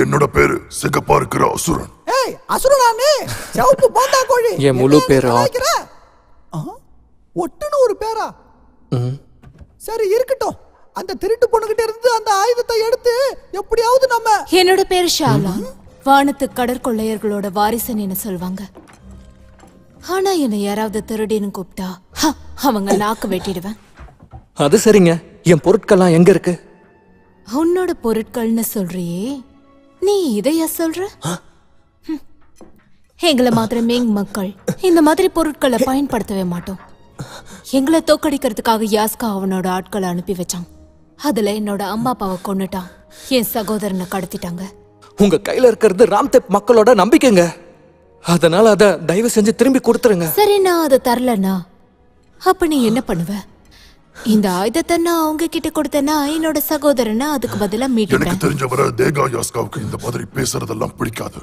[SPEAKER 11] என்னோட பேரு சிகப்பா இருக்கிற அசுரன்.
[SPEAKER 1] ஏய் அசுரனா நீ? சிவப்பு போந்தா கோழி.
[SPEAKER 5] என் முழு பேரு
[SPEAKER 1] ஒட்டுன்னு ஒரு பேரா? சரி இருக்கட்டும். அந்த திருட்டு பொண்ணுகிட்ட இருந்து அந்த ஆயுதத்தை எடுத்து எப்படியாவது நம்ம.
[SPEAKER 12] என்னோட பேரு ஷாலா. வானத்து கடற்கொள்ளையர்களோட வாரிசுன்னு சொல்வாங்க. ஆனா என்ன யாராவது திருடின்னு கூப்பிட்டா அவங்க நாக்கு வெட்டிடுவேன்.
[SPEAKER 5] அது சரிங்க. என் பொருட்கள்லாம் எங்க இருக்கு?
[SPEAKER 12] உன்னோட பொருட்கள்னு சொல்றியே, நீ இதையா சொல்ற? எங்களை மாதிரி மேங் மக்கள் இந்த மாதிரி பொருட்களை பயன்படுத்தவே மாட்டோம். எங்களை தோக்கடிக்கிறதுக்காக யாஸ்கா அவனோட ஆட்களை அனுப்பி வச்சான். அதுல என்னோட அம்மா அப்பாவை கொன்னுட்டான். என் சகோதரனை கடத்திட்டாங்க.
[SPEAKER 5] உங்க கையில இருக்கிறது ராம்தேப் மக்களோட நம்பிக்கைங்க. அதனால அத தயவு செஞ்சு திரும்பி கொடுத்துருங்க.
[SPEAKER 12] சரி, நான் அதை தரலனா அப்ப நீ என்ன பண்ணுவ? இந்த ஆயுதத்தை நான் அவங்க கிட்ட கொடுத்தேன்னா என்னோட சகோதரனை அதுக்கு பதிலா மீட்டு.
[SPEAKER 11] எனக்கு தெரிஞ்சவரை தேகா யாஸ்காவுக்கு இந்த மாதிரி பேசுறதெல்லாம் பிடிக்காது.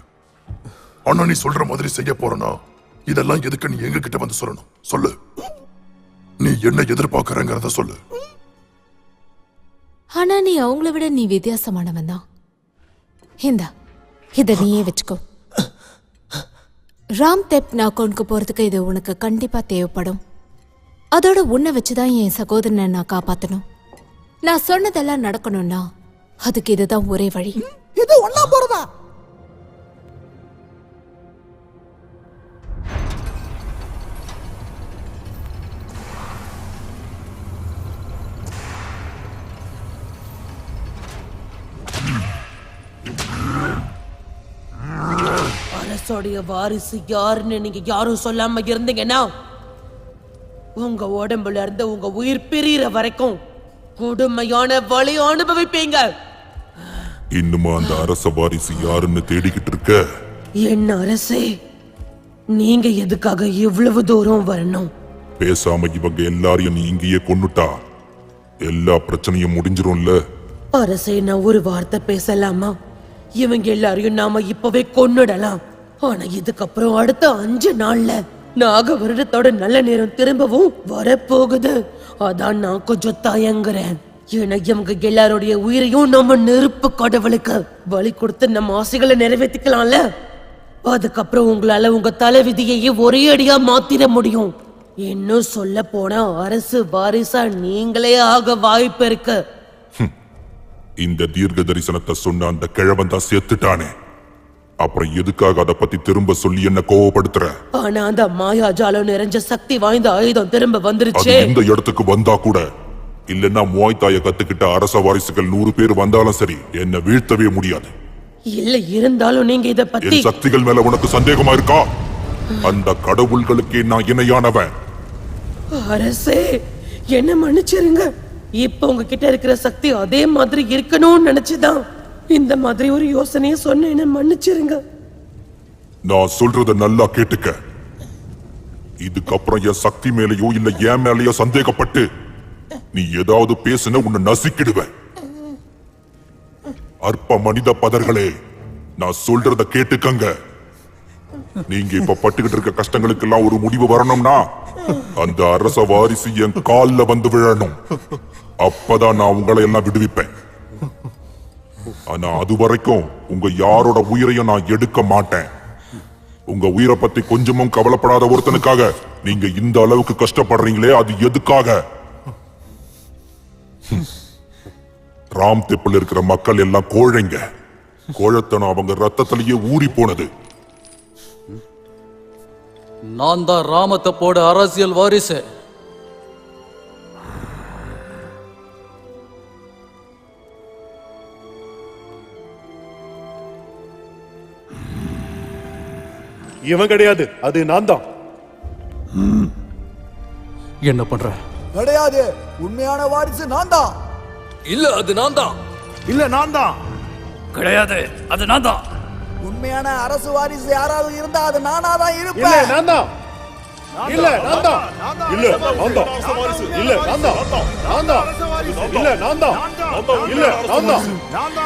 [SPEAKER 11] ஆனா நீ சொல்ற மாதிரி செய்ய போறனா இதெல்லாம் எதுக்கு நீ எங்க கிட்ட வந்து சொல்லணும்? சொல்லு. நீ என்ன எதிர்பார்க்கறங்கறத சொல்லு.
[SPEAKER 12] ஆனா நீ அவங்கள விட நீ வித்தியாசமானவன் தான். இந்தா இத நீயே வச்சுக்கோ. ராம் தெப் நாகோனுக்கு போறதுக்கு இது உனக்கு கண்டிப்பா தேவைப்படும். அதோட உன்னை வச்சுதான் என் சகோதரனை நான் காப்பாத்தணும். நான் சொன்னதெல்லாம் நடக்கணும்னா அதுக்கு இதுதான் ஒரே வழி.
[SPEAKER 1] இது ஒன்னா போறதா?
[SPEAKER 13] அரசோடைய வாரிசு யாருன்னு நீங்க யாரும் சொல்லாம இருந்தீங்கன்னா உங்க உடம்புல இருந்து உங்க உயிர் பிரிகிற வரைக்கும் கொடுமையான வலி அனுபவிப்பீங்க.
[SPEAKER 11] இன்னுமா அந்த அரச வாரிசு யாருன்னு தேடிக்கிட்டு இருக்க?
[SPEAKER 13] என்ன அரசே, நீங்க எதுக்காக இவ்வளவு தூரம் வரணும்?
[SPEAKER 11] பேசாம இவங்க எல்லாரையும் நீ இங்கேயே கொன்னுட்டா எல்லா பிரச்சனையும் முடிஞ்சிரும்ல.
[SPEAKER 13] அரசே, நான் ஒரு வார்த்தை பேசலாமா? இவங்க எல்லாரையும் நாம இப்பவே கொன்னுடலாம். ஆனா இதுக்கப்புறம் அடுத்த 5 நாள்ல நாக வருடத்தோட நல்ல நேரம் திரும்பவும் வரப்போகுது. அதான் நான் கொஞ்சம் தயங்குறேன். ஏன்னா இவங்க எல்லாருடைய உயிரையும் நம்ம நெருப்பு கடவுளுக்கு பலி கொடுத்து நம்ம ஆசைகளை நிறைவேற்றிக்கலாம்ல. அதுக்கப்புறம் உங்களால உங்க தலைவிதியையே ஒரே அடியா மாத்திர முடியும். இன்னும் சொல்ல போனா அரசு வாரிசா நீங்களே ஆக வாய்ப்பு இருக்கு.
[SPEAKER 11] இந்த தீர்க்க தரிசனத்தை சொன்ன அந்த கிழவன் தான் சேர்த்துட்டானே, அப்புறம் எதுக்காக அதை பத்தி திரும்ப சொல்லி என்ன கோவப்படுத்துற?
[SPEAKER 13] ஆனா அந்த மாயாஜாலம் நிறைஞ்ச சக்தி வாய்ந்த ஆயுதம் திரும்ப வந்துருச்சு.
[SPEAKER 11] இந்த இடத்துக்கு வந்தா கூட இல்லன்னா மோய்தாய கத்துக்கிட்ட அரச வாரிசுகள் 100 பேர் வந்தாலும் சரி என்ன வீழ்த்தவே முடியாது.
[SPEAKER 13] இல்ல இருந்தாலும் நீங்க இத பத்தி
[SPEAKER 11] என் சக்திகள் மேல உனக்கு சந்தேகமா இருக்கா? அந்த கடவுள்களுக்கே நான் இணையானவன்.
[SPEAKER 13] அரசே, என்ன மன்னிச்சிருங்க. இப்ப உங்ககிட்ட இருக்கிற சக்தி அதே மாதிரி இருக்கணும்னு நினைச்சுதான் இந்த மாதிரி ஒரு யோசனையை சொன்னேன்னு மன்னிச்சிருங்க.
[SPEAKER 11] நான் சொல்றத நல்லா கேட்டுக்க. இதுக்கப்புறம் என் சக்தி மேலேயோ இல்ல என் மேலேயோ சந்தேகப்பட்டு நீ ஏதாவது பேசுன உன்னை நசிக்கிடுவேன். அற்ப மனித பதர்களே, நான் சொல்றத கேட்டுக்கங்க. நீங்க இப்ப பட்டுக்கிட்டு இருக்க கஷ்டங்களுக்கெல்லாம் ஒரு முடிவு வரணும்னா அந்த அரச வாரிசு என் கால்ல வந்து விழணும். அப்பதான் நான் உங்களை எல்லாம் விடுவிப்பேன். ஆனா அது வரைக்கும் உங்க யாரோட உயிரையும் நான் எடுக்க மாட்டேன். உங்க உயிரை பத்தி கொஞ்சமும் கவலைப்படாத ஒருத்தனுக்காக நீங்க இந்த அளவுக்கு கஷ்டப்படுறீங்களே, அது எதுக்காக? ராம் தெப்பில் இருக்கிற மக்கள் எல்லாம் கோழைங்க. கோழத்தனம் அவங்க ரத்தத்திலேயே ஊறி போனது.
[SPEAKER 7] நான் தான் ராமத்தப்போட அரசியல் வாரிசு.
[SPEAKER 3] இவன் கிடையாது, அது நான் தான்.
[SPEAKER 5] என்ன பண்ற?
[SPEAKER 1] கிடையாது, உண்மையான வாரிசு நான் தான்.
[SPEAKER 5] இல்ல, அது நான் தான்.
[SPEAKER 9] இல்ல நான் தான்.
[SPEAKER 7] கிடையாது, அது நான் தான்.
[SPEAKER 1] உண்மையான அரசு வாரிசு யாராவது இருந்தா அது நானா தான்
[SPEAKER 6] இல்ல
[SPEAKER 1] இருப்பேன்.
[SPEAKER 6] நான் தான். இல்ல நான் தான். இல்ல நான் தான். இல்ல நான் தான். நான் தான். இல்ல நான் தான். இல்ல நான் தான்.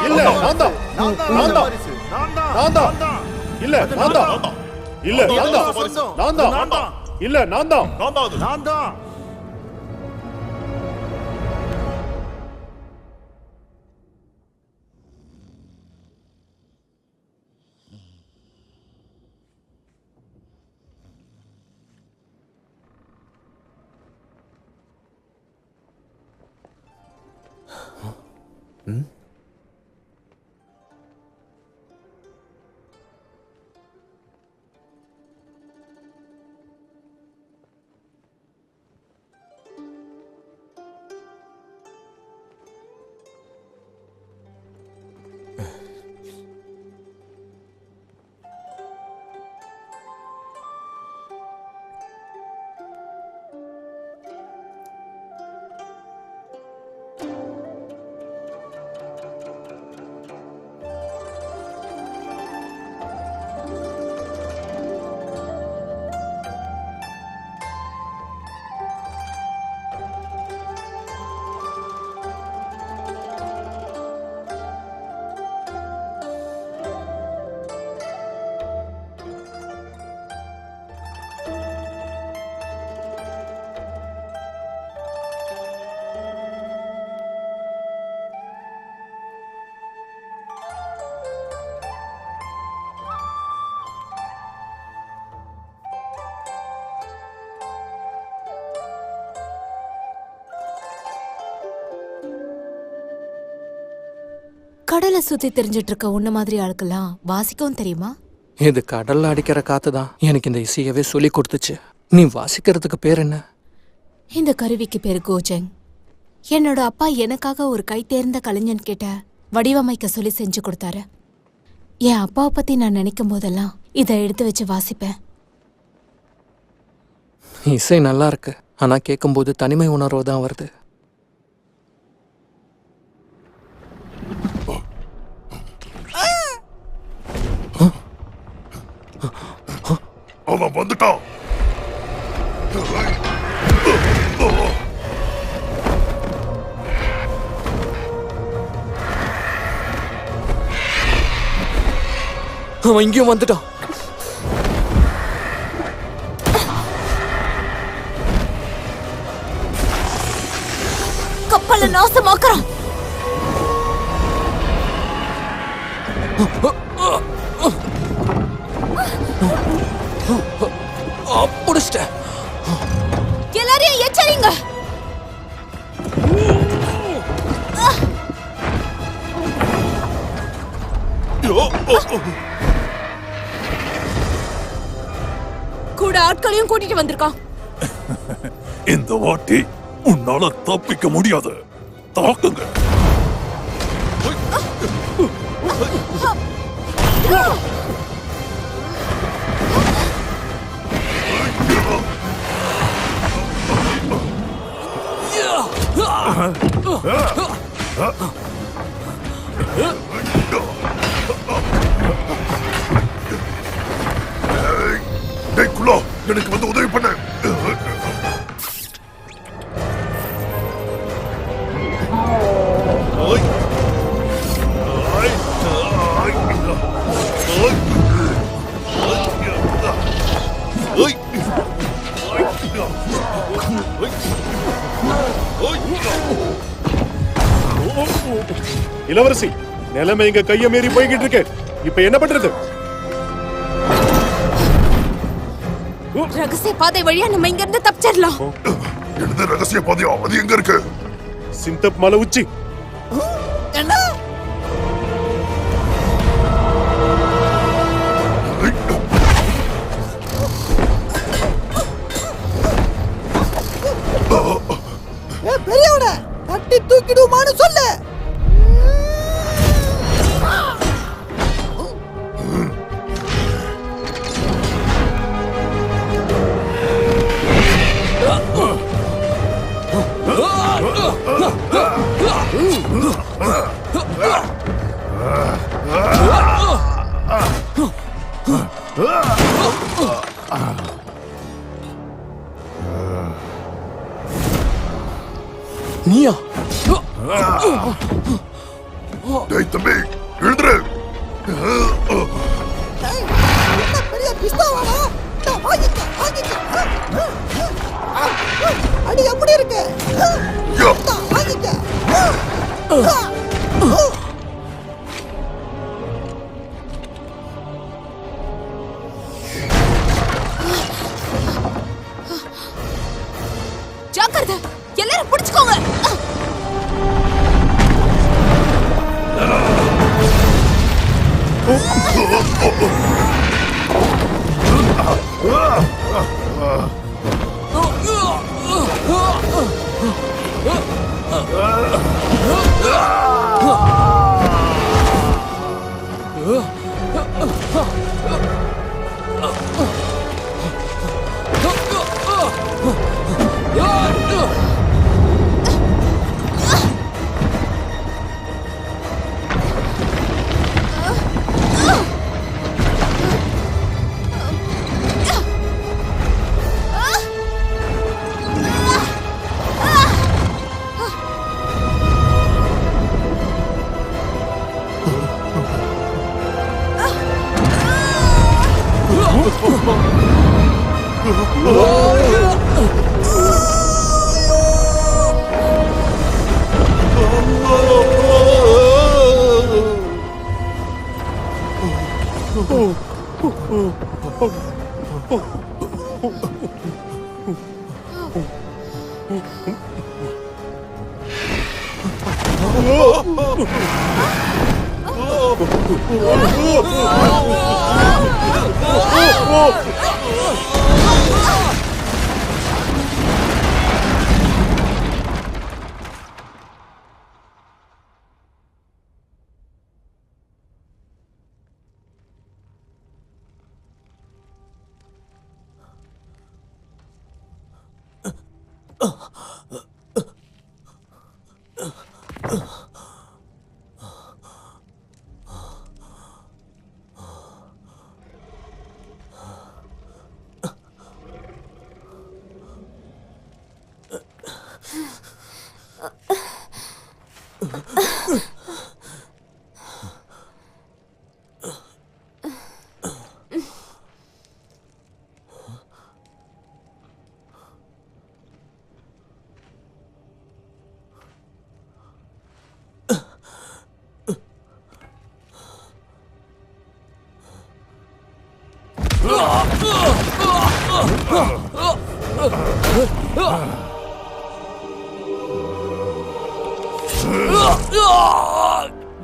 [SPEAKER 6] இல்ல நான் தான். நான் தான். நான் தான். இல்ல நான் தான். இல்ல நான் தான். நான் தான். இல்ல நான் தான்.
[SPEAKER 9] நான் தான்.
[SPEAKER 12] கடலை சுத்தி தெரிஞ்சிட்டு இருக்க உன்ன மாதிரி ஆளுக்கெல்லாம் வாசிக்கவும் தெரியுமா?
[SPEAKER 5] இது கடல்ல அடிக்கிற காத்து தான் எனக்கு இந்த இசையவே சொல்லி கொடுத்துச்சு. நீ வாசிக்கிறதுக்கு பேர் என்ன?
[SPEAKER 12] இந்த கருவிக்கு பேர் கோஜங். என்னோட அப்பா எனக்காக ஒரு கை தேர்ந்த கலைஞன் கிட்ட வடிவமைக்க சொல்லி செஞ்சு கொடுத்தாரு. என் அப்பாவை பத்தி நான் நினைக்கும் போதெல்லாம் இதை எடுத்து வச்சு வாசிப்பேன்.
[SPEAKER 5] இசை நல்லா இருக்கு, ஆனா கேட்கும்போது தனிமை உணர்வு தான் வருது.
[SPEAKER 11] அவன் வந்துட்டான்.
[SPEAKER 5] அவன் இங்கேயும் வந்துட்டான்.
[SPEAKER 12] கப்பலை நாசமாக்குறான்.
[SPEAKER 5] புடிச்சிட்டேன்.
[SPEAKER 12] எல்லாரையும் எச்சரிங்க. கூட ஆட்களையும் கூட்டிட்டு வந்திருக்கான்.
[SPEAKER 9] இந்த வாட்டி உன்னால தப்பிக்க முடியாது. தாக்குங்க.
[SPEAKER 11] டேய் குலா, எனக்கு வந்து உதவி பண்ணு.
[SPEAKER 3] இளவரசி, நிலைமை எங்க கைய மீறி போய்கிட்டு இருக்கு. இப்ப என்ன பண்றது?
[SPEAKER 12] ரகசிய பாதை வழியா நம்ம இங்க இருந்து தப்பிச்சிடலாம்.
[SPEAKER 11] என்னது ரகசிய பாதையா? அது எங்க இருக்கு?
[SPEAKER 3] சிந்தப் மலை உச்சி.
[SPEAKER 1] என்ன? பெரியவன தட்டி தூக்கிடுமான்னு சொல்லு.
[SPEAKER 5] நீயா?
[SPEAKER 11] டேய் தம்பி, எழுதுரு.
[SPEAKER 1] பெரிய பிஸ்தாவாடா. வாங்கிக்க வாங்கிக்க. அடி எப்படி இருக்கு? வாங்கிக்க.
[SPEAKER 12] ஜாக்கிரதை, எல்லாரும் பிடிச்சுக்கோங்க.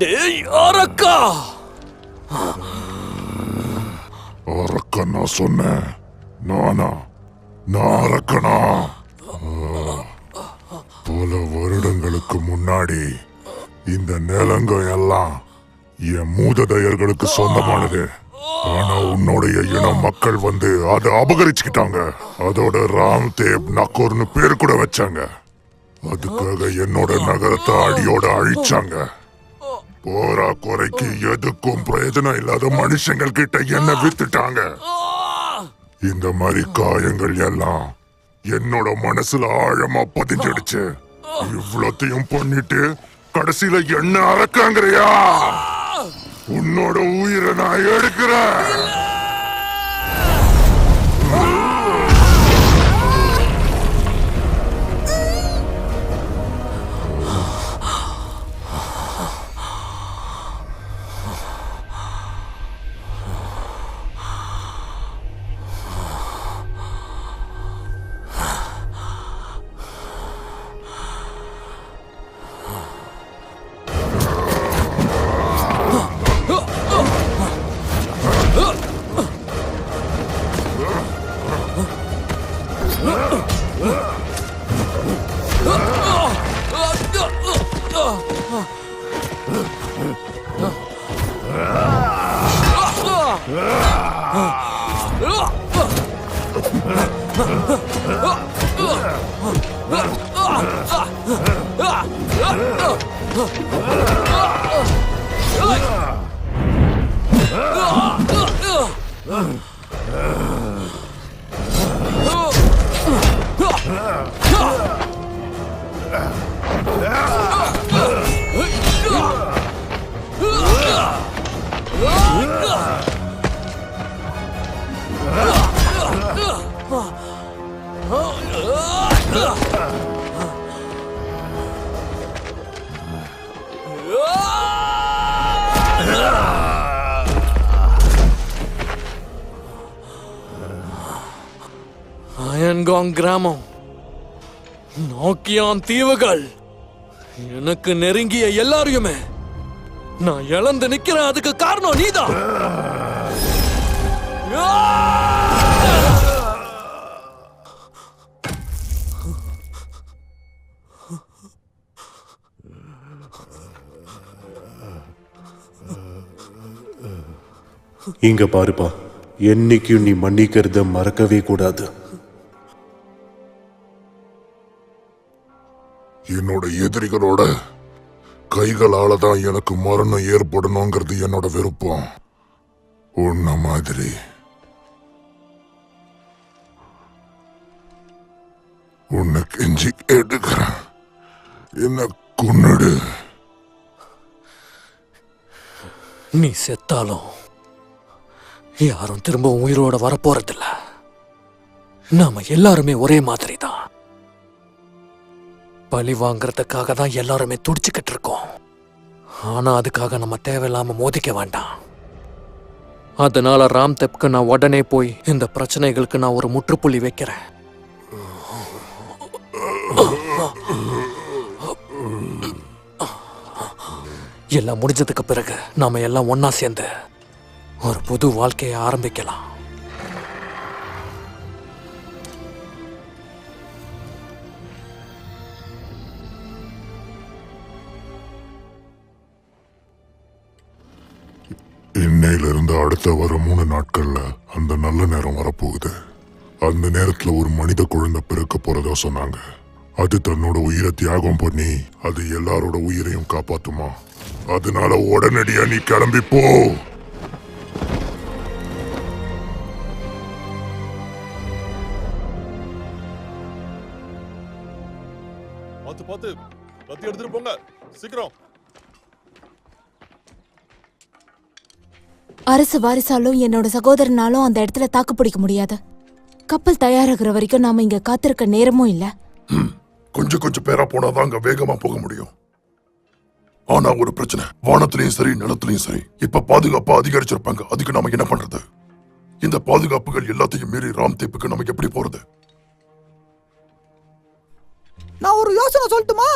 [SPEAKER 5] டேய் அரக்கா!
[SPEAKER 11] அரக்கன் நான் சொன்னேன். நானா? நான் அரக்கனா? பல வருடங்களுக்கு முன்னாடி இந்த நிலங்கள் எல்லாம் என் மூததையர்களுக்கு சொந்தமானது. ஆனா உன்னுடைய இனம் மக்கள் வந்து அதை அபகரிச்சுக்கிட்டாங்க. அதோட ராம்தேவ் நக்கோர்னு பேர் கூட வச்சாங்க. அதுக்காக என்னோட நகரத்தை அடியோட அழிச்சாங்க. போரா குறைக்கு எதுக்கும் பிரயோஜனம் இல்லாத மனுஷங்கள் கிட்ட என்ன வித்துட்டாங்க. இந்த மாதிரி காயங்கள் எல்லாம் என்னோட மனசுல ஆழமா பதிஞ்சிடுச்சு. இவ்வளத்தையும் பண்ணிட்டு கடைசியில என்ன அரக்காங்கறியா? உன்னோட உயிரை நான் எடுக்கிறேன்.
[SPEAKER 5] அயன்காங் கிராமம், நோக்கியான் தீவுகள், எனக்கு நெருங்கிய எல்லாரையுமே நான் இழந்து நிக்கிறேன். அதுக்கு காரணம் நீதான்.
[SPEAKER 3] இங்க பாருப்பா, என்னைக்கும் நீ மன்னிக்கிறத மறக்கவே கூடாது.
[SPEAKER 11] என்னோட எதிரிகளோட கைகளால தான் எனக்கு மரணம் ஏற்படணுங்கிறது என்னோட விருப்பம். உன்ன மாதிரி உன்னை கெஞ்சி கேட்டுக்கிறேன், என்ன கொன்னுடு.
[SPEAKER 5] நீ செத்தாலும் யாரும் திரும்ப உயிரோட வரப்போறதில்ல. நாம எல்லாருமே ஒரே மாதிரி தான். பழி வாங்கறதுக்காக தான் எல்லாருமே துடிச்சுக்கிட்டு இருக்கோம். ஆனா அதுக்காக நம்ம தேவையில்லாம மோதிக்க வேண்டாம். அதனால ராம்தேவ்க்கு நான் உடனே போய் இந்த பிரச்சனைகளுக்கு நான் ஒரு முற்றுப்புள்ளி வைக்கிறேன். எல்லாம் முடிஞ்சதுக்கு பிறகு நாம எல்லாம் ஒன்னா சேர்ந்து ஒரு புது வாழ்க்கையை ஆரம்பிக்கலாம்.
[SPEAKER 11] இன்னையில இருந்து அடுத்த வர 3 நாட்கள்ல அந்த நல்ல நேரம் வரப்போகுது. அந்த நேரத்துல ஒரு மனித குழந்தை பிறக்க போறதா சொன்னாங்க. அது தன்னோட உயிரை தியாகம் பண்ணி அது எல்லாரோட உயிரையும் காப்பாத்துமா. அதனால உடனடியா நீ கிளம்பி போ.
[SPEAKER 6] பார்த்து பார்த்து கத்தி எடுத்துட்டு போங்க சீக்கிரம்.
[SPEAKER 12] அரசு வாரிசாலும் என்னோட சகோதரனாலும் அந்த இடத்துல தாக்கு பிடிக்க முடியாது. கப்பல் தயாராகிற வரைக்கும் நாம இங்க காத்திருக்க நேரமும் இல்ல.
[SPEAKER 11] கொஞ்சம் பேரா போனாதான் அங்க வேகமா போக முடியும். ஆனா ஒரு பிரச்சனை, வானத்திலையும் சரி நிலத்திலையும் சரி இப்ப பாதுகாப்பா அதிகரிச்சிருப்பாங்க. அதுக்கு நாம என்ன பண்றது? இந்த பாதுகாப்புகள் எல்லாத்தையும் மீறி ராம்தேப்புக்கு நமக்கு எப்படி போறது?
[SPEAKER 1] நான் ஒரு யோசனை சொல்லட்டுமா?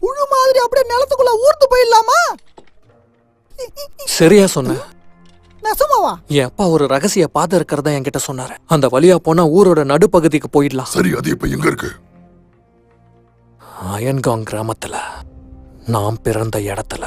[SPEAKER 1] புழு மாதிரி அப்படியே நிலத்துக்குள்ள ஊர்ந்து போயிடலாமா?
[SPEAKER 5] சரியா சொன்ன.
[SPEAKER 1] நெசமாவா?
[SPEAKER 5] என் அப்பா ஒரு ரகசிய பாதை இருக்கிறதா என்கிட்ட சொன்னாரு. அந்த வழியா போனா ஊரோட நடுப்பகுதிக்கு போயிடலாம்.
[SPEAKER 11] சரி, அது இப்ப எங்க இருக்கு?
[SPEAKER 5] அயன்காங் கிராமத்துல, நாம் பிறந்த இடத்துல.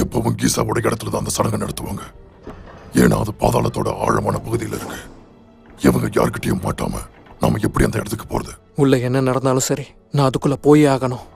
[SPEAKER 11] எப்பவும் கீசாவோட இடத்துல தான் அந்த சடங்கை நடத்துவாங்க. ஏன்னா அது பாதாளத்தோட ஆழமான பகுதியில் இருக்கு. இவங்க யார்கிட்டயும் மாட்டாம நாம எப்படி அந்த இடத்துக்கு போறது?
[SPEAKER 5] உள்ள என்ன நடந்தாலும் சரி, நான் அதுக்குள்ள போயே ஆகணும்.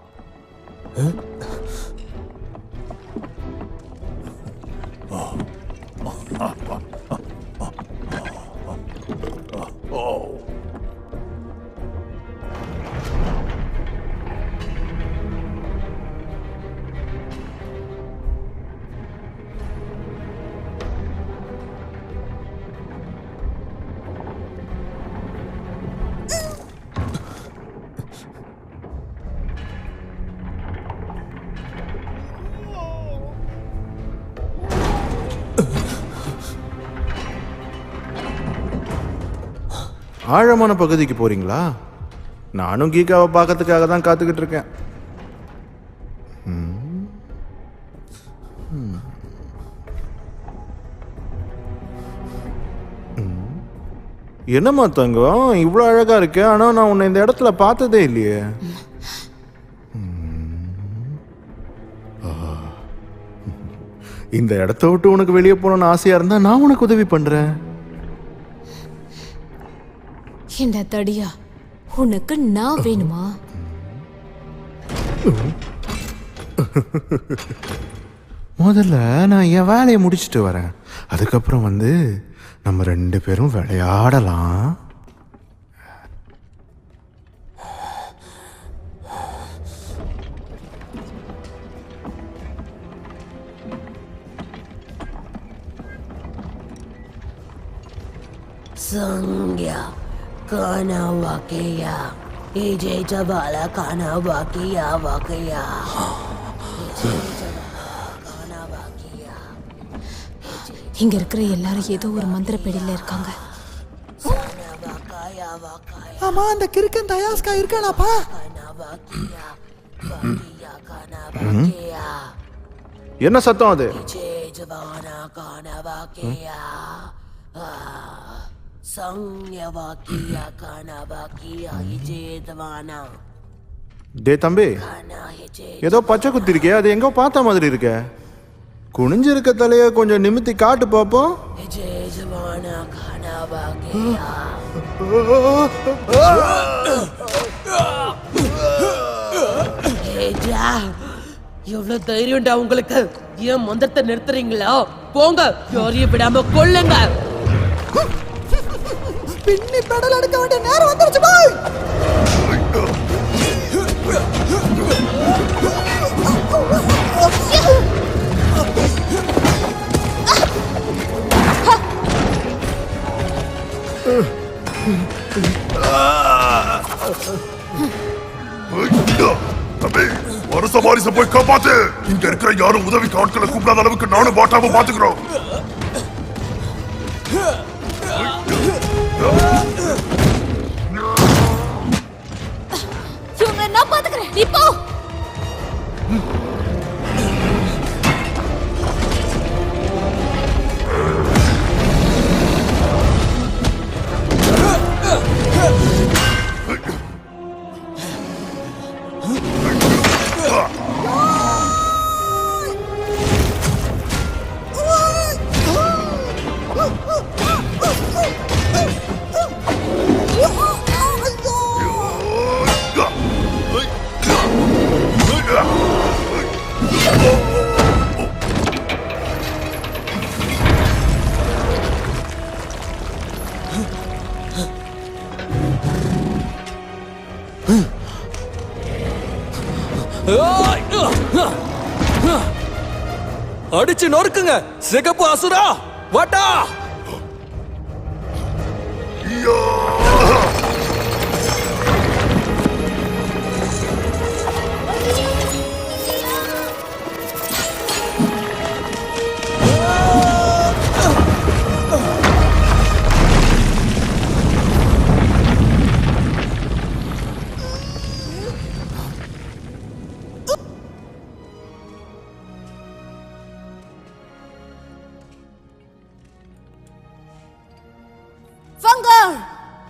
[SPEAKER 10] ஆழமான பகுதிக்கு போறீங்களா? நானும் கீகாவை பார்க்கறதுக்காக தான் காத்துக்கிட்டு இருக்கேன். என்னம்மா தங்கம், இவ்வளோ அழகா இருக்கு, ஆனா நான் உன்னை இந்த இடத்துல பார்த்ததே இல்லையே. இந்த இடத்த விட்டு உனக்கு வெளியே போகணும்னு ஆசையா இருந்தா நான் உனக்கு உதவி பண்றேன்.
[SPEAKER 12] என்ன தடியா, உனக்கு நான் வேணுமா?
[SPEAKER 10] முதல்ல நான் என் வேலையை முடிச்சுட்டு வரேன். அதுக்கப்புறம் வந்து நம்ம 2 பேரும் விளையாடலாம்.
[SPEAKER 13] Sangya kana wakiya ije jabala kana wakiya wakiya
[SPEAKER 12] இங்க இருக்கிற எல்லாரும் ஏதோ ஒரு மந்திர பெடியில இருக்காங்க.
[SPEAKER 1] ஆமா, அந்த கிறுக்கன் தயாஸ்கா இருக்கானாப்பா?
[SPEAKER 10] என்ன சத்தம் அது? டே தம்பி, ஏதோ பச்சை குத்தி இருக்கே, அது எங்கோ பார்த்த மாதிரி இருக்க. குனிஞ்சிருக்க தலைய கொஞ்சம் நிமித்தி காட்டு பாப்போம்.
[SPEAKER 13] எவ்வளவு தைரியம்டா உங்களுக்கு? ஏன் மந்திரத்தை நிறுத்துறீங்களா? போங்க, யாரையும் விடாம கொல்லுங்க.
[SPEAKER 1] பின்னி பெடல் எடுக்க வேண்டிய நேரம் வந்துருச்சு பாய்.
[SPEAKER 11] வருஷ வாரிச போய் காப்பாத்து. இங்க இருக்கிற யாரும் உதவிக்கு ஆட்களை கூப்பிடாத அளவுக்கு நானும் பாட்டாம பாத்துக்கிறோம்.
[SPEAKER 12] இவங்க நான் பாத்துக்கிறேன், நீ போ.
[SPEAKER 5] அடிச்சு நொறுக்குங்க சிகப்பு அசுரா, வாட்டா.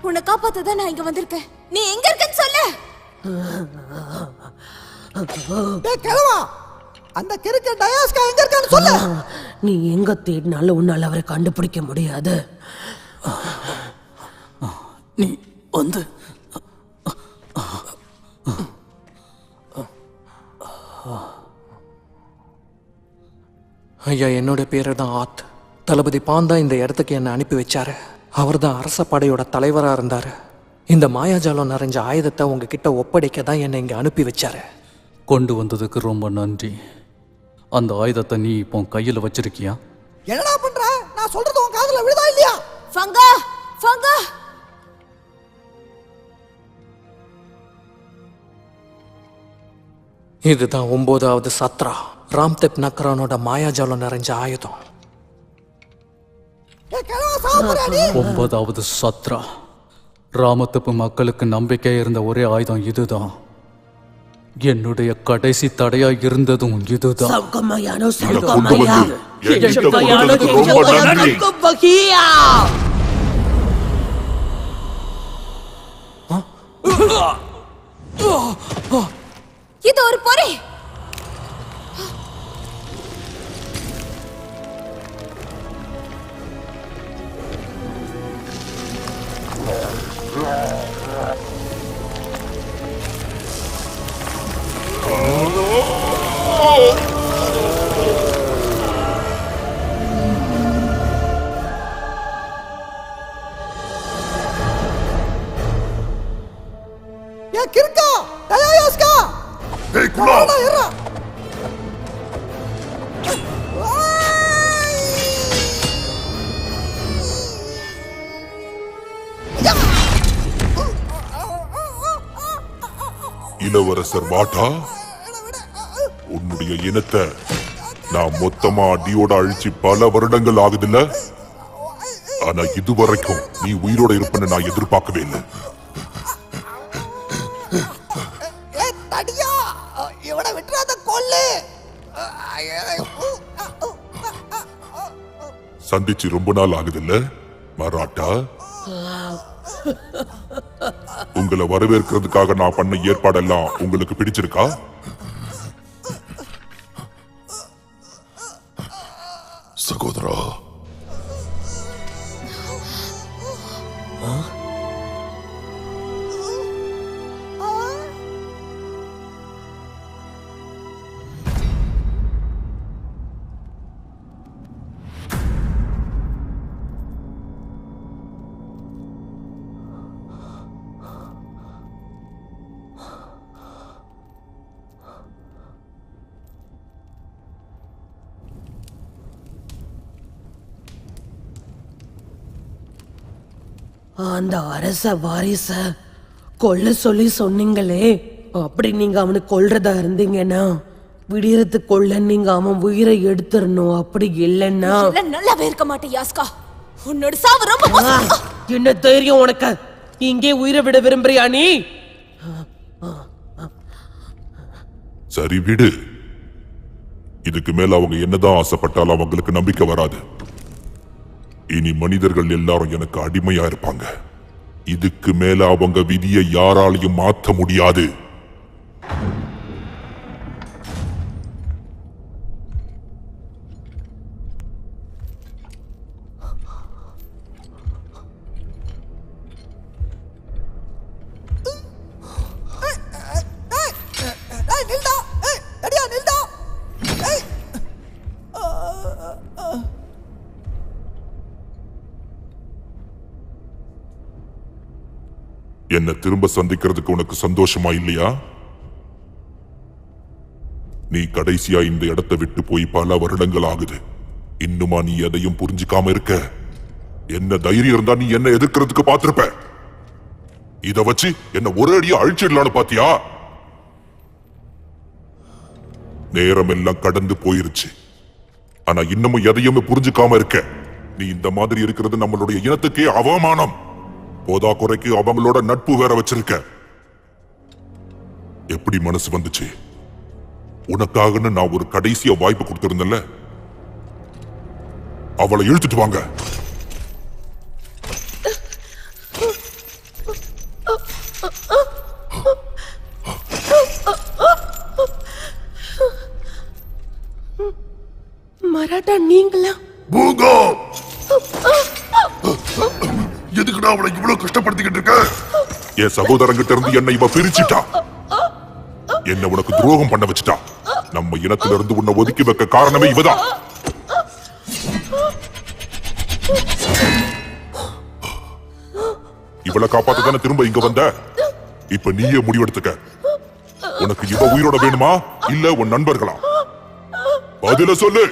[SPEAKER 12] உன்னை காப்பாத்த தான் நான் இங்க வந்திருக்கேன். நீ எங்க இருக்கன்னு சொல்லு.
[SPEAKER 1] டேய் கிழவா, அந்த கிறுக்க டயாஸ்கா எங்க இருக்கான்னு சொல்லு.
[SPEAKER 13] நீ எங்க தேடினாலும் உன்னால அவரை கண்டுபிடிக்க முடியாது.
[SPEAKER 14] நீ வந்து
[SPEAKER 5] ஐயா, என்னோட பேரு தான் ஆத். தளபதி பான் தான் இந்த இடத்துக்கு என்னை அனுப்பி வச்சாரு. அவர் தான் அரச படையோட தலைவராக இருந்தார். இந்த மாயாஜாலம் நிறைஞ்ச ஆயுதத்தை உங்ககிட்ட ஒப்படைக்க தான் என்னை இங்கே அனுப்பி வச்சாரு.
[SPEAKER 14] கொண்டு வந்ததுக்கு ரொம்ப நன்றி. அந்த ஆயுதத்தை நீ இப்போ கையில் வச்சிருக்கியா?
[SPEAKER 1] என்னடா பண்ற? நான் சொல்றது உன் காதுல விழுதா இல்லையா?
[SPEAKER 12] ஃபங்கா ஃபங்கா,
[SPEAKER 5] இதுதான் 9வது சத்ரா, ராம்தேப் நக்கரானோட மாயாஜாலம் நிறைஞ்ச ஆயுதம்.
[SPEAKER 1] ஏய் கிழவா, சாவுறா நீ.
[SPEAKER 14] 9வது சத்ரா. ராமத்தப்பு மக்களுக்கு நம்பிக்கை இருந்த ஒரே ஆயுதம் இதுதான். என்னுடைய கடைசி தடையா இருந்ததும் இதுதான்.
[SPEAKER 13] சௌகமயானோ
[SPEAKER 11] கொண்டு
[SPEAKER 13] சௌகமயா,
[SPEAKER 11] வந்து என்கிட்ட கொடுத்ததுக்கு ரொம்ப நன்றி.
[SPEAKER 13] சௌகமயா.
[SPEAKER 12] இது ஒரு பொறி.
[SPEAKER 1] ஏய் கிறுக்கா, டயாஸ்கா.
[SPEAKER 11] ஏய் குலா,
[SPEAKER 1] இருடா.
[SPEAKER 11] இளவரசர் வாட்டா, உன்னுடைய இனத்தை நான் மொத்தமா அடியோட அழிச்சு பல வருடங்கள் ஆகுதுல்ல. ஆனா இதுவரைக்கும் நீ உயிரோட இருப்பன்னு நான் எதிர்பார்க்கவே இல்லை.
[SPEAKER 1] ஏய் தடியா, இவனை விட்டுறாத, கொல்லு.
[SPEAKER 11] சந்திச்சு ரொம்ப நாள் ஆகுதுல்ல மராட்டா. உங்களை வரவேற்கிறதுக்காக நான் பண்ண ஏற்பாடெல்லாம் உங்களுக்கு பிடிச்சிருக்கா? சகோதரா,
[SPEAKER 13] அந்த அரச வாரிச கொல்ல சொல்லி சொன்னீங்களே, அப்படி நீங்க அவனை கொல்றதா இருந்தீங்கன்னா விடியறது கொல்ல நீங்க அவன் உயிரை எடுத்துடணும். அப்படி இல்லைன்னா
[SPEAKER 12] நல்லாவே இருக்க மாட்டேன் யாஸ்கா. உன்னோட சாவு ரொம்ப மோசம்.
[SPEAKER 13] என்ன தைரியம் உனக்கு? இங்கே உயிரை விட விரும்புறியா நீ?
[SPEAKER 11] சரி விடு. இதுக்கு மேல அவங்க என்னதான் ஆசைப்பட்டாலும் அவங்களுக்கு நம்பிக்கை வராது. இனி மனிதர்கள் எல்லாரும் எனக்கு அடிமையா இருப்பாங்க. இதுக்கு மேல அவங்க விதியை யாராலையும் மாற்ற முடியாது.
[SPEAKER 1] ஏய் நில்டா. ஏய் தடியா நில்டா. ஏய்
[SPEAKER 11] என்ன திரும்ப சந்திக்கிறதுக்கு உனக்கு சந்தோஷமா இல்லையா? நீ கடைசியா இந்த இடத்தை விட்டு போய் பல வருடங்கள் ஆகுது. இன்னுமா நீ எதையும் புரிஞ்சுக்காம இருக்க? என்ன தைரியம் இருந்தா நீ என்ன எதிர்க்கிறதுக்கு பாத்திருப்ப. இத வச்சு என்ன ஒரு அடியா அழிச்சிடலான்னு பாத்தியா? நேரம் எல்லாம் கடந்து போயிருச்சு. ஆனா இன்னமும் எதையுமே புரிஞ்சுக்காம இருக்க. நீ இந்த மாதிரி இருக்கிறது நம்மளுடைய இனத்துக்கே அவமானம். போதா குறைக்கு அவங்களோட நட்பு வேற வச்சிருக்க. எப்படி மனசு வந்துச்சு? உனக்காகன்னு நான் ஒரு கடைசியா வாய்ப்பு கொடுத்திருந்தேன்ல, அவளை இழுத்துட்டு வாங்க.
[SPEAKER 13] மராட்டா நீங்களா?
[SPEAKER 11] பூங்கா, எதுக்குடா அவளை இவ்வளவு கஷ்டப்படுத்திக்கிட்டு இருக்க? என் சகோதரங்கிட்ட இருந்து என்னை இவ பிரிச்சுட்டா. என்ன உனக்கு துரோகம் பண்ண வச்சுட்டா. நம்ம இனத்துல இருந்து உன்னை ஒதுக்கி வைக்க காரணமே இவதான். இவளை காப்பாத்த தானே திரும்ப இங்க வந்த. இப்ப நீயே முடிவெடுத்துக்க. உனக்கு இவ உயிரோட வேணுமா இல்ல உன் நண்பர்களா? பதில சொல்லு.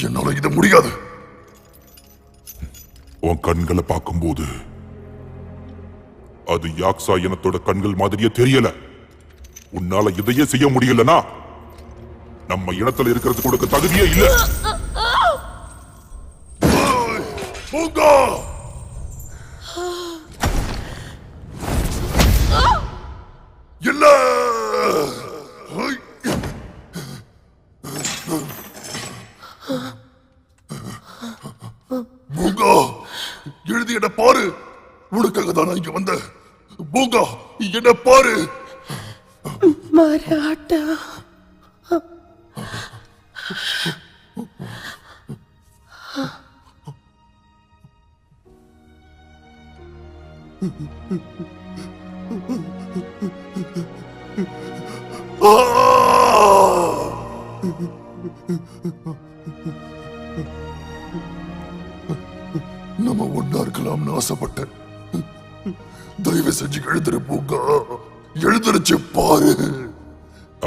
[SPEAKER 11] என்னால இது முடியாது. உன் கண்களை பார்க்கும்போது அது யாக்ஸா இனத்தோட கண்கள் மாதிரியே தெரியல. உன்னால இதையே செய்ய முடியலனா நம்ம இனத்துல இருக்கிறதுக்கு உனக்கு தகுதியே இல்ல. பூங்கா, இல்ல பூங்கா, எழுதி என்ன பாரு. உனக்காக தான் நான் இங்க வந்த. பூங்கா, என்ன பாரு.
[SPEAKER 13] மராட்டா
[SPEAKER 11] நம்ம ஒன்னா இருக்கலாம்னு ஆசைப்பட்டேன். தயவு செஞ்சு எழுதுற பூங்கா, எழுதுறச்சு பாரு.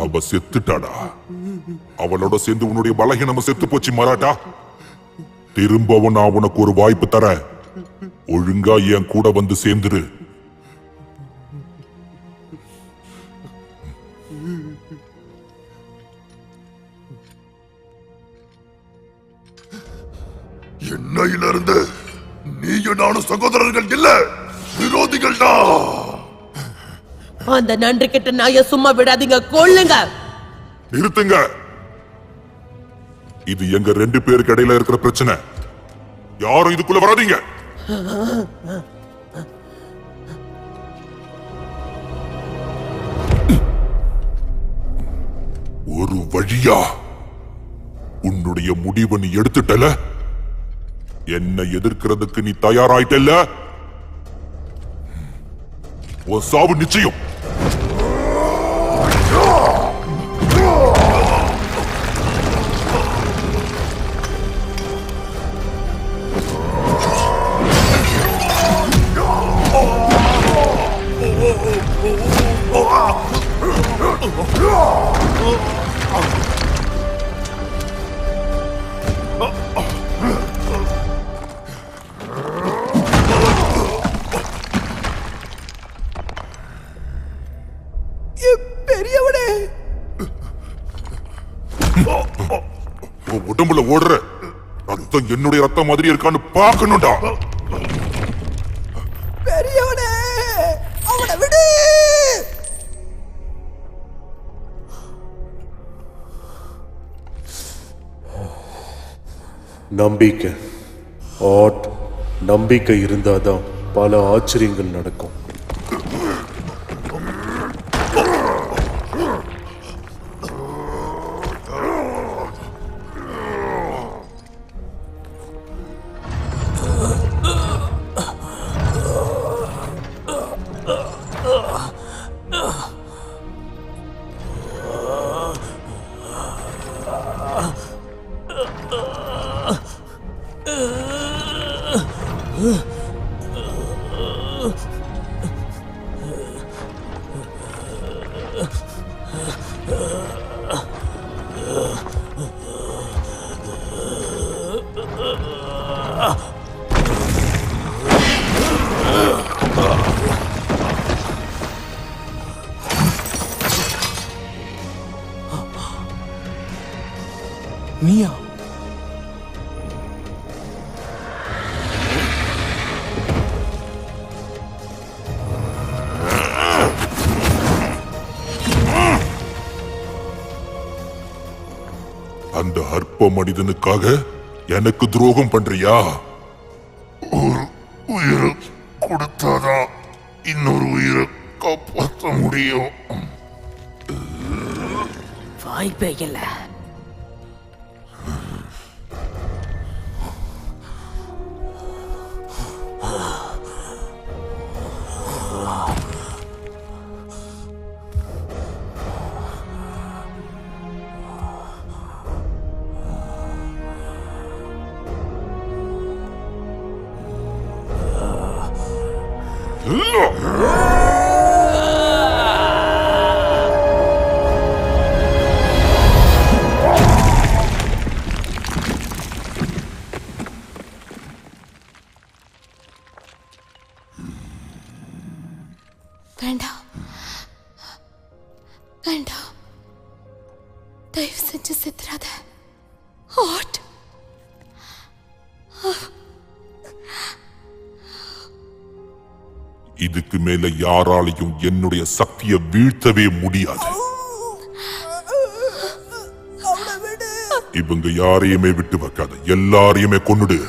[SPEAKER 11] அவ செத்துட்டாடா. அவளோட சேர்ந்து உன்னுடைய பலகீனம செத்து போச்சு மராட்டா. திரும்பவும் நான் உனக்கு ஒரு வாய்ப்பு தர. ஒழுங்கா என் கூட வந்து சேர்ந்துரு. என்னையில இருந்து நீயும் நானும் சகோதரர்கள் இல்ல, விரோதிகள் தான்.
[SPEAKER 13] அந்த நன்றி கிட்ட நாய சும்மா விடாதீங்க, கொல்லுங்க.
[SPEAKER 11] நிறுத்துங்க. இது எங்க 2 பேருக்கு இடையில இருக்கிற பிரச்சனை. யாரும் இதுக்குள்ள வராதீங்க. ஒரு வழியா உன்னுடைய முடிவை நீ எடுத்துட்டல. என்னை எதிர்க்கிறதுக்கு நீ தயாராயிட்டல்ல. உன் சாவு நிச்சயம்.
[SPEAKER 1] பெரியவனே,
[SPEAKER 11] உடம்புல ஓடுற ரத்தம் என்னுடைய ரத்தம் மாதிரி இருக்கான்னு பார்க்கணும்டா.
[SPEAKER 1] பெரியவனே, அவனை விடு.
[SPEAKER 3] நம்பிக்கை நம்பிக்கை இருந்தாதான் பல ஆச்சரியங்கள் நடக்கும்.
[SPEAKER 5] நீயா?
[SPEAKER 11] அந்த அற்ப மனிதனுக்காக எனக்கு துரோகம் பண்றியா? ஒரு உயிரை கொடுத்தாதான் இன்னொரு உயிரை காப்பாற்ற முடியும்.
[SPEAKER 13] வாய்ப்பே இல்லை.
[SPEAKER 12] வேண்டாம் வேண்டாம், தயவு செஞ்சு செத்துறாத. ஹாட்.
[SPEAKER 11] இதுக்கு மேல யாராலையும் என்னுடைய சக்தியை வீழ்த்தவே முடியாது. இவங்க யாரையுமே விட்டு வைக்காத, எல்லாரையுமே கொன்னுடு.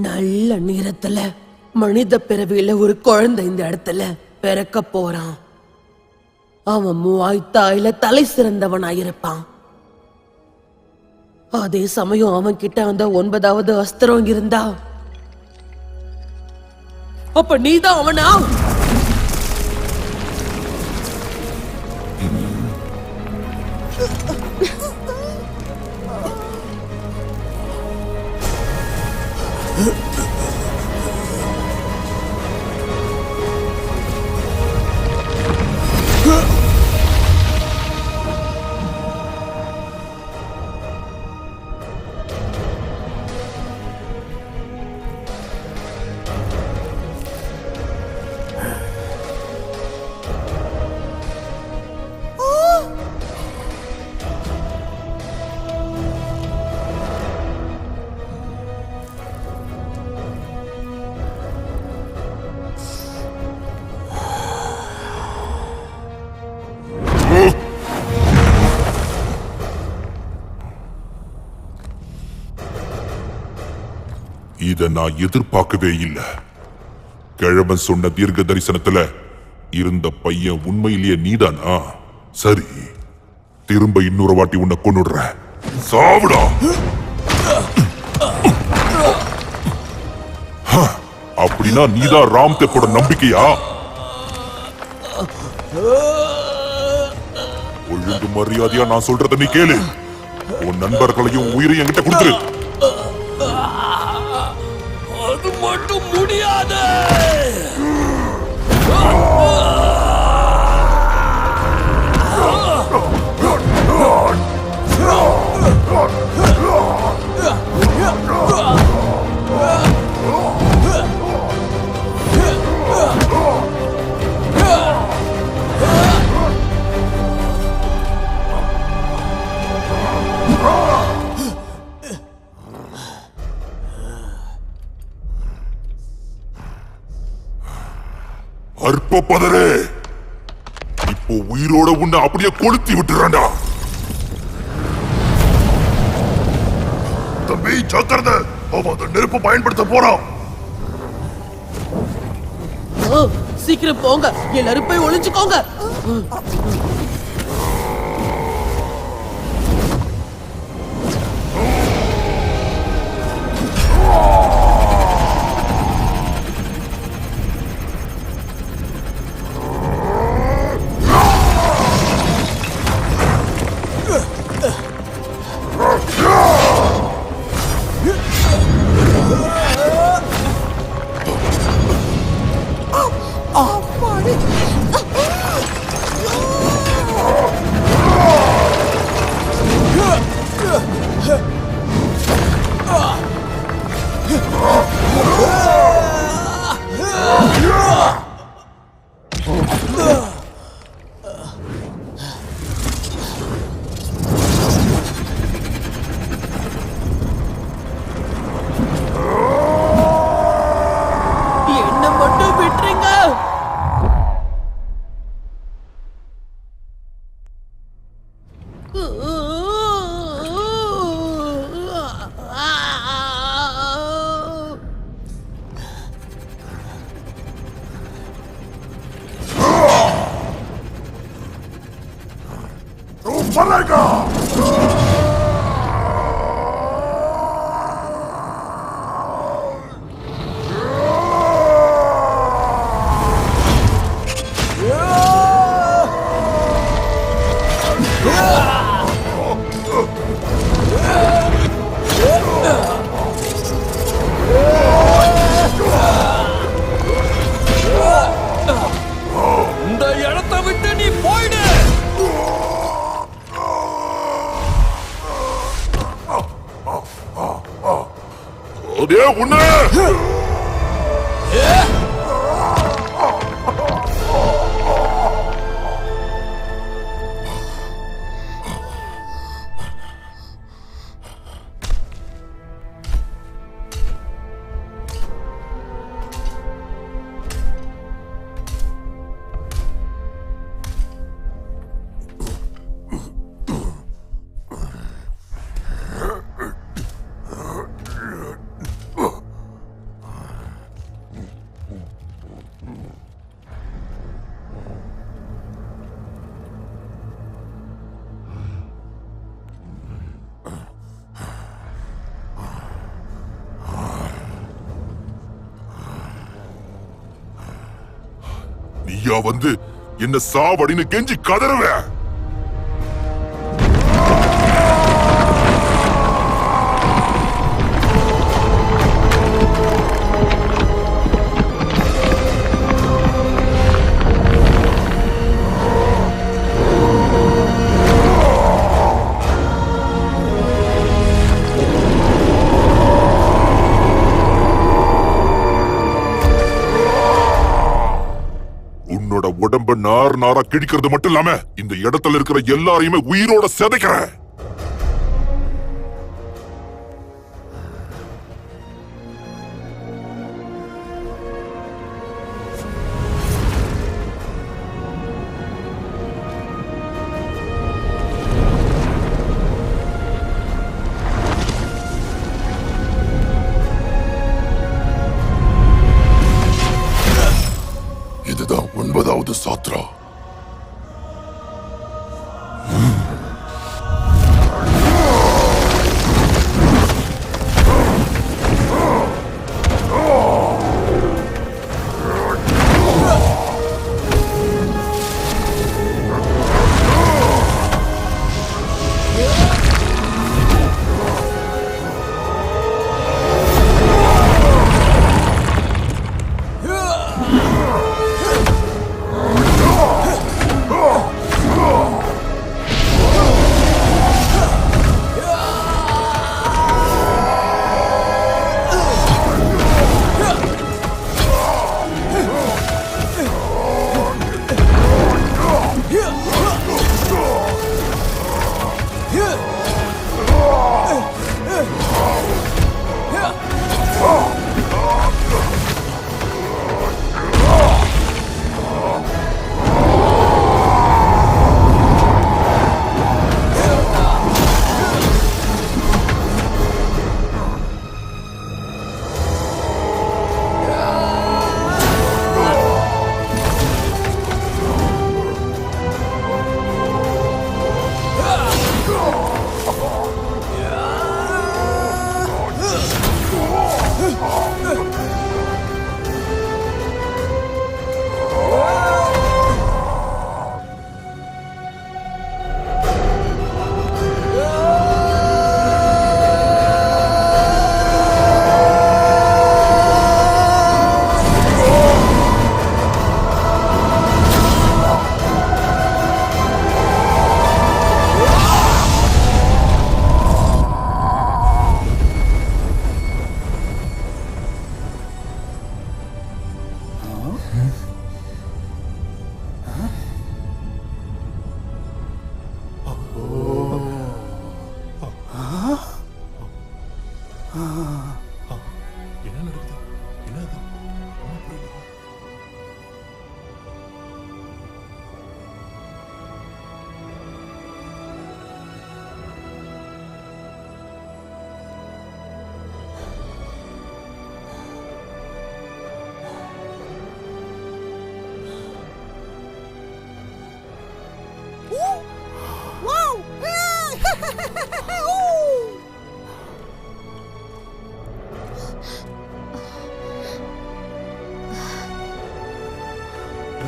[SPEAKER 13] நல்ல நேரத்துல மனித பிறவியில ஒரு குழந்தை இந்த இடத்துல பிறக்க போறான். அவன் மூவாய் தாயில தலை சிறந்தவனாயிருப்பான். அதே சமயம் அவன் கிட்ட அந்த 9வது அஸ்திரம் இருந்தா அப்ப நீதான் அவனா? இத நான் எதிர்பார்க்கவே இல்லை. கிழவன் சொன்ன தீர்க்க தரிசனத்துல இருந்த பையன் உண்மையிலேயே நீதானா? சரி, திரும்ப இன்னொரு வாட்டி உன்னை கொன்னுடுற. சாவுடா. அப்படின்னா நீதான் ராம்தேப்போட நம்பிக்கையா? ஒழுங்கு மரியாதையா நான் சொல்றத நீ கேளு. உன் நண்பர்களையும் உயிரையும் என்கிட்ட கொடுத்துரு.
[SPEAKER 5] அது மட்டும் முடியாது.
[SPEAKER 11] அற்ப பதரே, இப்போ உயிரோட உன்னை அப்படியே கொளுத்தி விட்டுறான்டா. தம்பி ஜாக்கிரதை, அவன் அந்த நெருப்பு பயன்படுத்த போறான்.
[SPEAKER 13] சீக்கிரம் போங்க, எல்லாரும் போய் ஒளிஞ்சுக்கோங்க. என்ன மட்டும் விட்டுருங்க.
[SPEAKER 5] இந்த இடத்தை விட்டு நீ போயிடு.
[SPEAKER 11] அதே உன்ன நீயா வந்து என்ன சாவடின்னு கெஞ்சி கதறுவ. உன்னோட உடம்ப நார் நாரா கிழிக்கிறது மட்டும் இல்லாம இந்த இடத்துல இருக்கிற எல்லாரையுமே உயிரோட சிதைக்கிற. இதுதான் 9வது சாத்ரா.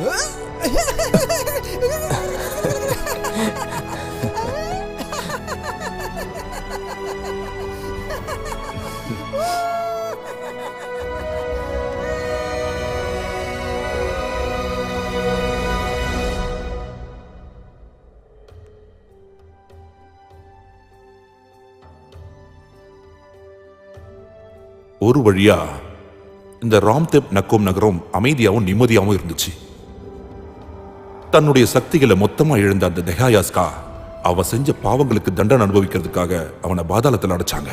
[SPEAKER 4] ஒரு வழியா இந்த ராம்தேப் நக்கோம் நகரம் அமைதியாகவும் நிம்மதியாகவும் இருந்துச்சு. தன்னுடைய சக்திகளை மொத்தமா இழந்த அந்த தெஹாயாஸ்கா அவன் செஞ்ச பாவங்களுக்கு தண்டனை அனுபவிக்கிறதுக்காக அவனை பாதாளத்தில் அடைச்சாங்க.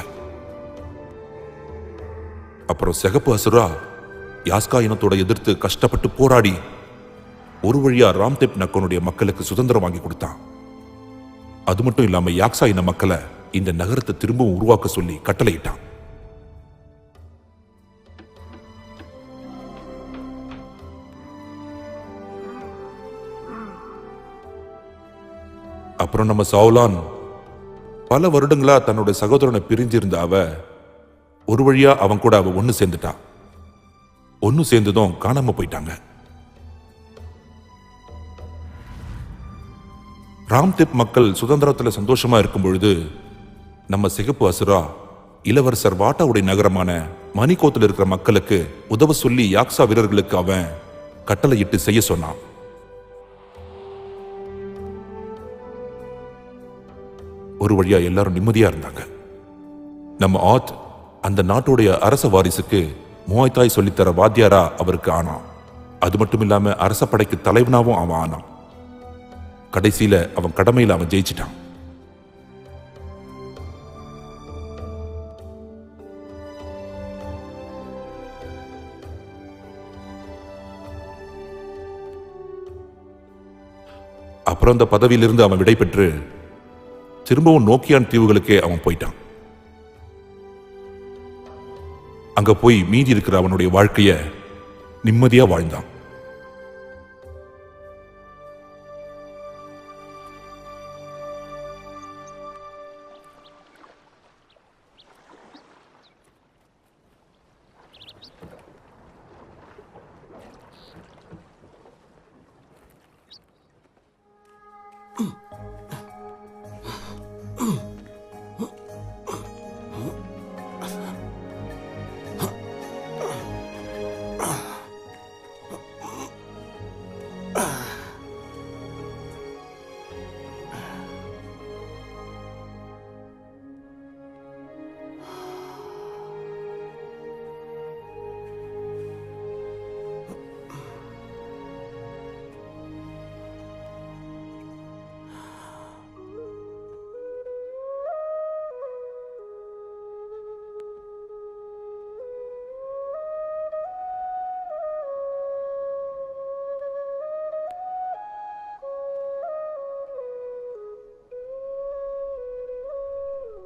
[SPEAKER 4] அப்புறம் சிகப்பு அசுரா யாஸ்கா இனத்தோட எதிர்த்து கஷ்டப்பட்டு போராடி ஒரு வழியா ராம்தேப் நக்கோனுடைய மக்களுக்கு சுதந்திரம் வாங்கி கொடுத்தான். அது மட்டும் இல்லாம யாக்சா இன மக்களை இந்த நகரத்தை திரும்பவும் உருவாக்க சொல்லி கட்டளையிட்டான். அப்புறம் நம்ம சவுலான் பல வருடங்களா தன்னோட சகோதரனை பிரிஞ்சிருந்த அவ ஒரு வழியா அவன் கூட அவ ஒன்னு சேர்ந்துட்டா. ஒன்னு சேர்ந்ததும் காணாம போயிட்டாங்க. ராம்தேப் மக்கள் சுதந்திரத்துல சந்தோஷமா இருக்கும் பொழுது நம்ம சிகப்பு அசுரா இளவரசர் வாட்டாவுடைய நகரமான மணிக்கோத்தில் இருக்கிற மக்களுக்கு உதவ சொல்லி யாக்சா வீரர்களுக்கு அவன் கட்டளையிட்டு செய்ய சொன்னான். ஒரு வழியா எல்லாரும் நிம்மதியா இருந்தாங்க. நம்ம ஆத் அந்த நாட்டுடைய அரச வாரிசுக்கு முவாய்தாய் சொல்லித்தர வாத்தியாரா அவருக்கு ஆனான். அது மட்டும் இல்லாம அரச படைக்கு தலைவனாவும் அவன் ஆனான். கடைசியில அவன் கடமையில அவன் ஜெயிச்சிட்டான். அப்புறம் அந்த பதவியிலிருந்து அவன் விடை பெற்று திரும்பவும் நோக்கியான் தீவுகளுக்கே அவன் போயிட்டான். அங்க போய் மீதி இருக்கிற அவனுடைய வாழ்க்கைய நிம்மதியா வாழ்ந்தான்.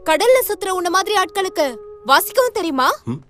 [SPEAKER 12] கடல்ல சுத்துற உன்ன மாதிரி ஆட்களுக்கு வாசிக்கவும் தெரியுமா?
[SPEAKER 15] ம்